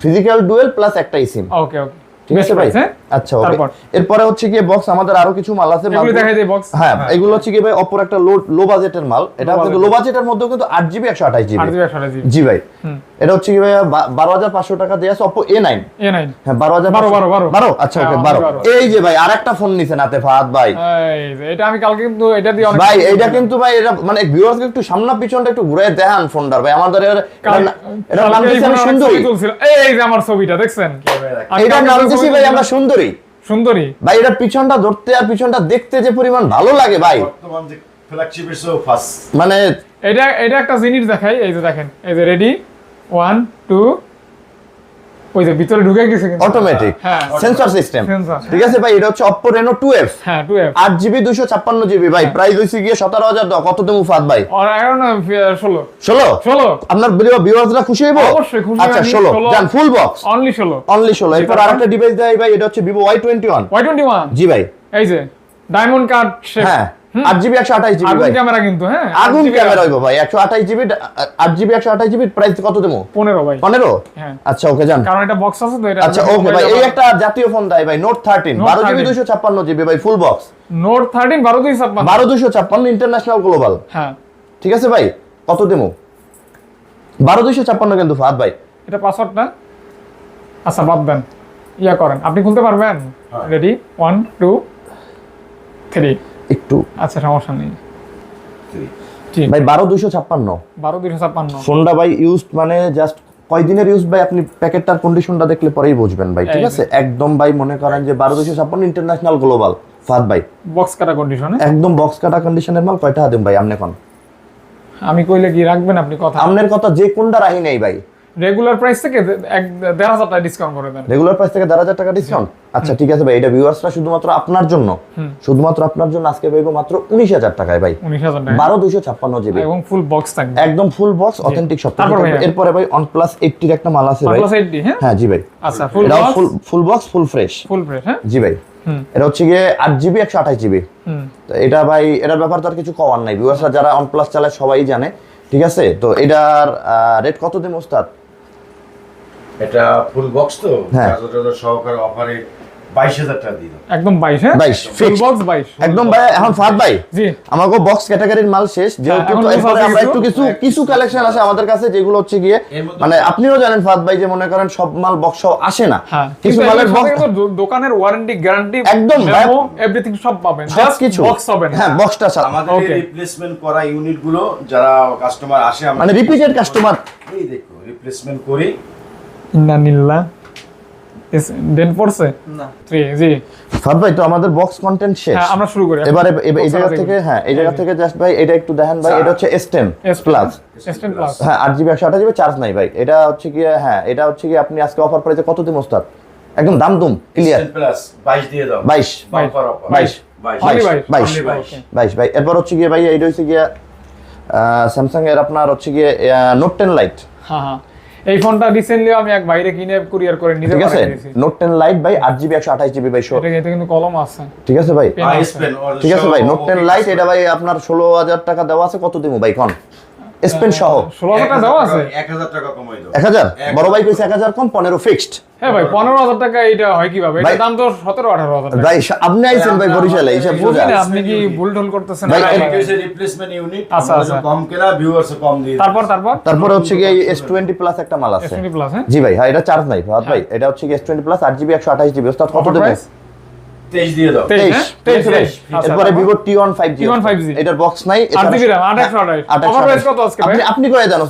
physical dual plus একটা সিম। ওকে ওকে ঠিক আছে ভাই, আচ্ছা ওকে। তারপর? এরপরে হচ্ছে গিয়ে বক্স আমাদের আরো কিছু মাল আছে, এগুলো দেখাই দেই বক্স। হ্যাঁ এগুলো হচ্ছে কি ভাই অপর একটা লো বাজেটের মাল। এটা কিন্তু লো বাজেটের মধ্যেও কিন্তু 8 জিবি 128 জিবি। 8 GB 128 GB. জি ভাই, এটা হচ্ছে কি ভাই 12,500 টাকা দিয়ে আছে Oppo A9। A9 হ্যাঁ 12,500 আচ্ছা ওকে হ্যাঁ, 12। 12 এই যে ভাই আরেকটা ফোন নিছে নাতে ফাহাদ ভাই। এই যে এটা আমি কালকে কিন্তু এটা দিয়ে অনেক ভাই এইটা কিন্তু ভাই এটা মানে ভিউয়ার্সকে একটু সামনা পিছনটা একটু ঘুরে দেখান ফোনটার ভাই আমাদের এটা নাম দিছি আমি সুন্দরী। এই যে আমার ছবিটা দেখছেন, এটা নাম দিছি ভাই আমরা সুন্দরী। সুন্দরী ভাই এটা পিছনটা ধরতে আর পিছনটা দেখতে যে পরিমাণ ভালো লাগে ভাই, বর্তমান যে ফ্ল্যাগশিপের সো ফাস্ট। মানে এটা একটা জিনিস দেখাই, এই যে দেখেন, এই যে রেডি 1 2 ওই যে ভিতরে ঢুকে গেছে কিন্তু অটোমেটিক হ্যাঁ সেন্সর সিস্টেম। Sensor। ঠিক আছে ভাই, এটা হচ্ছে Oppo Reno 2F হ্যাঁ 2F 8 জিবি 256 জিবি ভাই, প্রাইস হইছে গিয়ে 17,000 টাকা। কত দেবো ফাদ ভাই? আর এখন 16 16 আপনার ভিউয়ার্সরা খুশি হইবো? অবশ্যই খুশি আচ্ছা আমি, 16 16 জান ফুল বক্স অনলি 16 অনলি 16। এরপর আরেকটা ডিভাইস দেয় ভাই, এটা হচ্ছে Vivo Y21। Y21 জি ভাই, এই যে ডায়মন্ড কাট শেপ, হ্যাঁ 8 জিবি 128 জিবি আগুন ভাই, ক্যামেরা কিন্তু হ্যাঁ আগুন ক্যামেরা হইবো ভাই। 128 জিবি 8 জিবি 128 জিবি প্রাইস কত দেবো? 15 ভাই 15। হ্যাঁ আচ্ছা ওকে জান। কারণ এটা বক্স আছে তো এটা আচ্ছা ওকে ভাই, এই একটা জাতীয় ফোন দেয় ভাই Note 13 Note 12 জিবি 13 256 জিবি ভাই full box note 13 1256 12256 international global. হ্যাঁ ঠিক আছে ভাই, কত দেবো? 12256 কিন্তু ফাদ ভাই। এটা পাসওয়ার্ডটা আচ্ছা বাদ দেন, ইয়া করেন আপনি খুলতে পারবেন? রেডি 1 2 3 একটু আচ্ছা সমস্যা নেই। ঠিক ভাই 12256 12256 ফোনটা ভাই ইউজড মানে জাস্ট কয়দিনের ইউজ ভাই, আপনি প্যাকেটটার কন্ডিশনটা দেখলে পরেই বুঝবেন ভাই। ঠিক এই আছে একদম ভাই মনে করেন যে 12256 ইন্টারন্যাশনাল গ্লোবাল ফাদ ভাই, বক্স কাটা কন্ডিশনে একদম বক্স কাটা কন্ডিশনের মাল। কয়টা দেন ভাই আপনি কোন? আমি কইলে কি রাখবেন আপনি কথা? আমনের কথা যে কোনটা রাহি নাই ভাই। রেগুলার প্রাইস থেকে 1,500 টাকা ডিসকাউন্ট করে দেন। রেগুলার প্রাইস থেকে 1,000 টাকা ডিসকাউন্ট। আচ্ছা ঠিক আছে ভাই, এটা ভিউয়ার্সরা শুধুমাত্র আপনার জন্য, শুধুমাত্র আপনার জন্য আজকে পাইবো মাত্র 19,000 টাকায় ভাই, 19,000 টাকা 12256 জিবি এবং ফুল বক্স থাকবে একদম ফুল বক্স অথেন্টিক সব। তারপর ভাই এরপরে ভাই OnePlus 80 এর একটা মাল আছে ভাই। OnePlus 80 হ্যাঁ হ্যাঁ জি ভাই, আচ্ছা ফুল এটাও box full box full fresh. Full fresh হ্যাঁ জি ভাই, এটা হচ্ছে গিয়ে 8 জিবি 128 জিবি। তো এটা ভাই এটার ব্যাপার তো আর কিছু কওয়ার নাই, ভিউয়ার্সরা যারা OnePlus চালায় সবাই জানে। ঠিক আছে, তো এটার রেট কত দিন ওস্তাদ? এটা ফুল বক্স তো হ্যাঁ। চার্জার সহকারে অফারে 22,000 টাকা দিল। একদম 22 হ্যাঁ 22 ফুল ফিক্সড বক্স 22 একদম ভাই। এখন ফাদ ভাই জি আমাগো বক্স ক্যাটাগরির মাল শেষ, যেহেতু এখন তো এরপরে আছে আমরা কিছু? একটু কিছু কালেকশন আছে আমাদের কাছে যেগুলো হচ্ছে গিয়ে এর মধ্যে- মানে আপনিও জানেন ফাদ ভাই যে মনে করেন সব মাল বক্স আসে না, হ্যাঁ কিছু কিন্তু মালের এর বক্স সাথে কিন্তু দোকানের ওয়ারেন্টি গ্যারান্টি একদম ভাই। এভরিথিং সব পাবেন, সব জাস্ট কিছু বক্স হবে না। হ্যাঁ বক্সটা আমাদের Okay. রিপ্লেসমেন্ট করা ইউনিট গুলো যারা কাস্টমার আসে আমরা মানে রিপিটেড কাস্টমার। এই দেখো রিপ্লেসমেন্ট করি। ইন্না নিল্লা দেন পড়ছে না 3 জি ফাদ ভাই তো আমাদের বক্স কন্টেন্ট শেষ। হ্যাঁ আমরা শুরু করি এবারে এই জায়গা থেকে হ্যাঁ এই জায়গা থেকে জাস্ট ভাই এটা একটু দেখেন ভাই, এটা হচ্ছে S10 প্লাস। S10 প্লাস হ্যাঁ 8 জিবি 128 জিবি চার্জ নাই ভাই। এটা হচ্ছে কি হ্যাঁ এটা হচ্ছে কি আপনি আজকে অফার প্রাইসে কত দিন ওস্তাদ? একদম দাম দুম ক্লিয়ার 10 প্লাস 22 দিয়ে দাও। 22 বাম্পার অফার 22 Only 22 22 22 ভাই। এরপর হচ্ছে গিয়ে ভাই এইটা হচ্ছে গিয়ে স্যামসাং এর আপনার হচ্ছে গিয়ে নোট 10 লাইট। হ্যাঁ হ্যাঁ এই ফোনটা রিসেন্টলি আমি এক বাইরে কিনে কুরিয়ার করে নিজে ঠিক আছে বানিয়ে দিয়েছি। নোট 10 লাইট ভাই 8 জিবি 128 জিবি ভাই শো। এটা কিন্তু কলম আছে, ঠিক আছে ভাই, পেন আছে। ঠিক আছে ভাই। নোট 10 লাইট এটা ভাই আপনার 16,000 টাকা দেওয়া আছে, কত দিমু ভাই কোন? স্পেন সহ 16,000 টাকা দেওয়া আছে। 1000 টাকা কমাই দাও। 1000 বড় ভাই কইছে 1000 কম 15 ফিক্সড। হ্যাঁ ভাই 15,000 টাকা এটা হয় কিভাবে? ভাই- এটা দাম তো 17-18,000 টাকা। ভাই আপনি আইছেন ভাই বরিশালে হিসাব বুঝি বুঝা। না আপনি কি ভুল ঢুল করতেছেন ভাই, না? এটা হচ্ছে রিপ্লেসমেন্ট ইউনিট। আচ্ছা, আমাদের আচ্ছা। কম কেনা ভিউয়ার্স কম দিয়ে। তারপর তারপরে হচ্ছে গিয়ে এই S20 প্লাস একটা মাল আছে। S20 প্লাস হ্যাঁ জি ভাই, হ্যাঁ এটা চার্জ নাই ভাই। এটা হচ্ছে গিয়ে S20 প্লাস 8 জিবি 128 জিবি ওস্তাদ কত অফার দেবেন? প্রাইস 23 দিয়ে দাও। 23 23 23 আচ্ছা এরপরে Vivo T1 5G T1 5G এটার বক্স নাই, 8 জিবি RAM 8 128 অফার প্রাইস কত আজকে ভাই? আপনি কয়ে দেন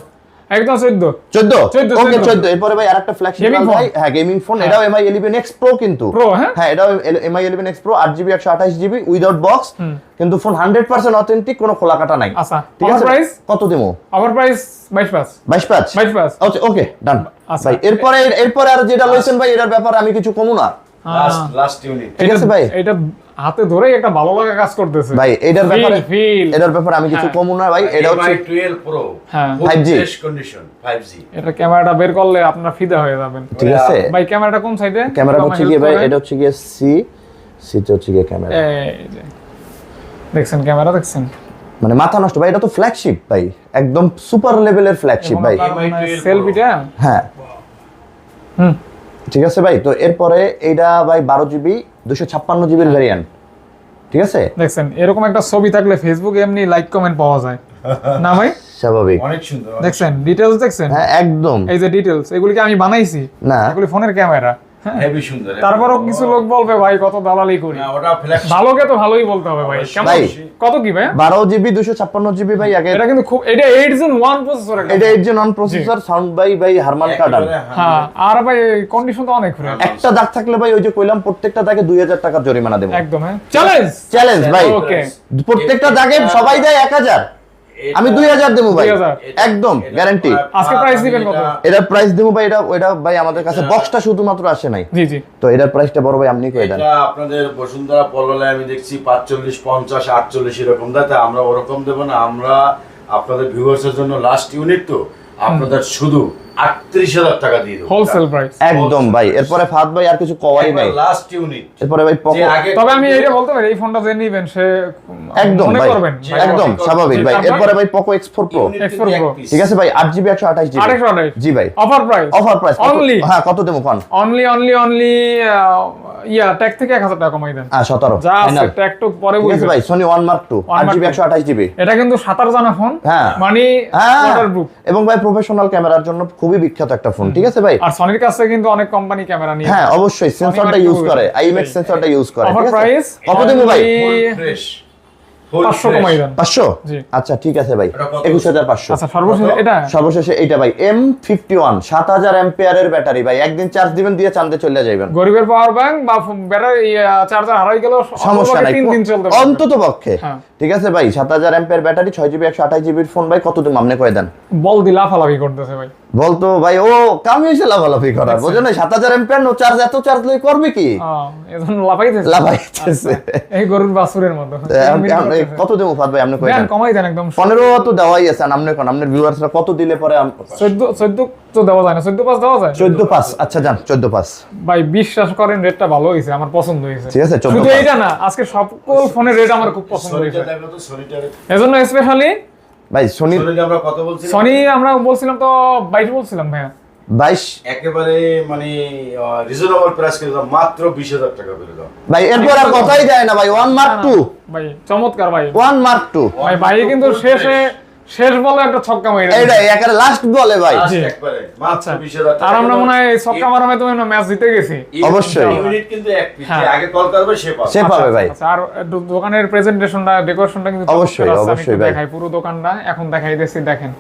একদম 14 14 ওকে 14 এরপরে ভাই আরেকটা ফ্ল্যাগশিপ ভাই হ্যাঁ গেমিং ফোন এটাও MI 11X Pro কিন্তু হ্যাঁ এটাও MI 11X Pro 8GB 128GB without box কিন্তু ফোন 100% অথেন্টিক কোনো খোলা কাটা নাই আচ্ছা ঠিক আছে প্রাইস কত দেবো আবার প্রাইস 22 ওকে ডান ভাই এরপরে আর যেটা লইছেন ভাই এটার ব্যাপারে আমি কিছু কমু না লাস্ট ইউনিট ঠিক আছে ভাই এটা হাতে ধরেই একটা ভালো লাগা কাজ করতেছে ভাই এটার ব্যাপারে আমি কিছু কমু না ভাই এটা হচ্ছে MI 12 Pro 5G condition 5G এটা ক্যামেরাটা বের করলে আপনারা ফিদা হয়ে যাবেন ঠিক আছে ভাই ক্যামেরাটা কোন সাইডে ক্যামেরা হচ্ছে কি ভাই এটা হচ্ছে কি সি তে হচ্ছে কি ক্যামেরা এই যে দেখছেন ক্যামেরা দেখছেন মানে মাথা নষ্ট ভাই এটা তো ফ্ল্যাগশিপ ভাই একদম সুপার লেভেলের ফ্ল্যাগশিপ ভাই সেলফিটা হ্যাঁ ঠিক আছে ভাই তো এরপরে এইটা ভাই 12GB 256GB এর ভেরিয়েন্ট ঠিক আছে দেখছেন এরকম একটা ছবি থাকলে ফেসবুকে এমনি লাইক কমেন্ট পাওয়া যায় না ভাই স্বাভাবিক অনেক সুন্দর দেখছেন ডিটেইলস দেখছেন হ্যাঁ একদম এই যে ডিটেইলস এগুলি কি আমি বানাইছি না এগুলি ফোনের ক্যামেরা হেভি সুন্দর তারপরও কিছু লোক বলবে ভাই কত দালালি করি না ওটা ফ্ল্যাশ ভালোকে তো ভালোই বলতে হবে ভাই কেমন ভাই, কত কি ভাই 12GB 256GB ভাই আগে এটা কিন্তু খুব এটা 8 Gen 1 প্রসেসর এটা 8 Gen 1 প্রসেসর সাউন্ড ভাই হারমান কার্ডান হ্যাঁ আর ভাই কন্ডিশন তো অনেক ফ্রেশ একটা দাগ থাকলে ভাই ওই যে কইলাম প্রত্যেকটা দাগে 2000 টাকা জরিমানা দেব একদম হ্যাঁ চ্যালেঞ্জ ভাই ওকে প্রত্যেকটা দাগে সবাই দেয় 1000 আমি 2000 দেব ভাই 2000 একদম গ্যারান্টি আজকে প্রাইস দিবেন কত এটার প্রাইস দেব ভাই এটা ভাই আমাদের কাছে বক্সটা শুধুমাত্র আসে নাই জি জি তো এটার প্রাইসটা বড় ভাই আপনি কই দেন এটা আপনাদের বসুন্ধরা পললে আমি দেখছি 45 50 48 এরকম দাতে আমরা ওরকম দেব না আমরা আপনাদের ভিউয়ার্সের জন্য লাস্ট ইউনিট তো আপনাদের শুধু 38000 টাকা দিয়ে দেব হোলসেল প্রাইস একদম ভাই এরপরে ফাদ ভাই আর কিছু কওয়াই নাই লাস্ট ইউনিট এরপরে ভাই যে আগে তবে আমি এইটা বলতে পারি এই ফোনটা যে নিবেন সে একদম মনে ভাই করবেন একদম স্বাভাবিক ভাই তারপর? এরপরে ভাই Poco X4 Pro X4 Pro ঠিক আছে ভাই 8GB 128GB 828 জি ভাই offer price offer price Only? হ্যাঁ কত দেবো কোন অনলি ট্যাগ থেকে 1000 টাকা কমাই দেন 17 যা আছে ফাইনাল ট্যাগ তো পরে ঠিক আছে বুঝবেন ভাই Sony 1 Mark II 8GB 128GB এটা কিন্তু 17 জানা ফোন হ্যাঁ। মানে হ্যাঁ ওয়াটারপ্রুফ এবং ভাই প্রফেশনাল ক্যামেরার জন্য খুবই বিখ্যাত একটা ফোন ঠিক আছে ভাই আর সনির কাছে কিন্তু অনেক কোম্পানি ক্যামেরা নিয়ে হ্যাঁ অবশ্যই সেন্সরটা ইউজ করে IMX সেন্সরটা ইউজ করে অফার ঠিক আছে প্রাইস কত দেবো ভাই ফ্রেশ 500 কমাই দেন 500 জি। আচ্ছা ঠিক আছে ভাই এটা কত? 21500 আচ্ছা সর্বশেষ এটা সর্বশেষে এইটা ভাই M51 7000 অ্যাম্পিয়ারের ব্যাটারি ভাই একদিন চার্জ দিবেন দিয়ে চাঁদে চলে যাবেন গরিবের পাওয়ার ব্যাংক বা ব্যাটারি চার্জার হারাই গেল সমস্যা নাই 3 দিন চলতে পারবে। অন্তত পক্ষে হ্যাঁ। ঠিক আছে ভাই 7000 ampere battery 6GB 128GB phone ভাই কত তুমি আপনি কয় দেন বল দি লাফালাফি করতেছে ভাই বলতো ভাই ও কামি হয়েছে লাফালাফি করার বুঝো না 7000 অ্যাম্পিয়ার নো চার্জ এত চার্জ লই করবে কি এজন্য লাফাইতেছে লাফাইতেছে এই গরুর বাছুরের মতো কত দেবো ফাদ ভাই আপনি কয় দেন দেন কমাই দেন একদম 15 তো দেওয়াই আছে আপনি কোন আপনার ভিউয়ার্সরা কত দিলে পরে 14 তো দেওয়া যায় না 14 দেওয়া যায় 14.5 আচ্ছা জান 14.5 ভাই বিশ্বাস করেন রেটটা ভালো হয়েছে আমার পছন্দ হয়েছে ঠিক আছে, 14 শুধু এইটা না আজকে সকল ফোনের রেট আমার খুব পছন্দ হয়েছে সনিটা দেখো তো সনিটার এজন্য স্পেশালি ভাই সোনি সনিটা আমরা কত বলছি সনি আমরা বলছিলাম তো 22 বলছিলাম ভাইয়া 22 একেবারে মানে রিজনেবল প্রাইস করে দাও মাত্র 20000 টাকা করে দাও ভাই এরপর আর কথাই যায় না ভাই 1 Mark II ভাই চমৎকার ভাই 1 Mark II ভাই কিন্তু শেষ বলে একটা ছক্কা মাইরা এইটাই একেবারে লাস্ট বলে ভাই লাস্ট জি। একবারে মাত্র আচ্ছা 20000 টাকা আর আমরা মনে হয় এই ছক্কা মারা মাধ্যমে ম্যাচ জিতে গেছি অবশ্যই। ইউনিট কিন্তু এক পিস হ্যাঁ। আগে কল করবে সে পাবে সে পাবে ভাই আচ্ছা, আর দোকানের প্রেজেন্টেশনটা ডেকোরেশনটা কিন্তু অবশ্যই, চমৎকার আছে। আমি অবশ্যই একটু ভাই। দেখাই পুরো দোকানটা এখন দেখাই দিয়েছি দেখেন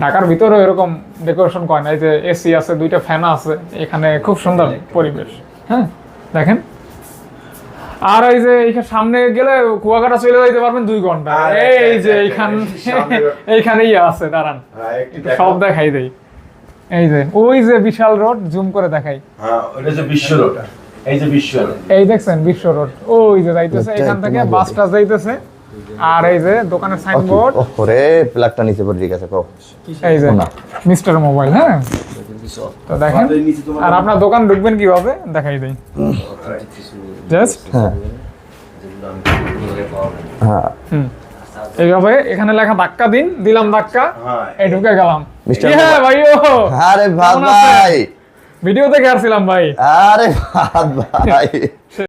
ঢাকার ভিতরেও এরকম ডেকোরেশন করে না এই যে এসি আছে দুইটা ফ্যান আছে এখানে খুব সুন্দর পরিবেশ হ্যাঁ দেখেন আর এই যে এইখানে সামনে গেলে কুয়াকাটা চলে যাইতে পারবেন 2 ঘন্টা আর এই যে সামনে এইখানেই আছে দাঁড়ান হ্যাঁ একটু একটু সব দেখাই দেই এই যে ওই যে বিশাল রোড জুম করে দেখাই হ্যাঁ ওটা যে বিশ্ব রোড এই যে বিশ্ব রোড এই দেখছেন বিশ্ব রোড ওই যে যাইতেছে এখান থেকে বাসটা যাইতেছে আর এই যে দোকানের সাইনবোর্ড ওরে প্লাগটা নিচে পড়ে ঠিক আছে কও এই যে মিস্টার মোবাইল হ্যাঁ তো দেখেন আমাদের নিচে তোমার আর আপনার দোকান ঢুকবেন কিভাবে দেখাই দেই জাস্ট হ্যাঁ হ্যাঁ এইভাবে এখানে লেখা ধাক্কা দিলাম ধাক্কা হ্যাঁ এই ঢুকে গেলাম মিস্টার হ্যাঁ ভাইও আরে ভাই ভিডিও দেখে আসছিলাম ভাই আরে ভাই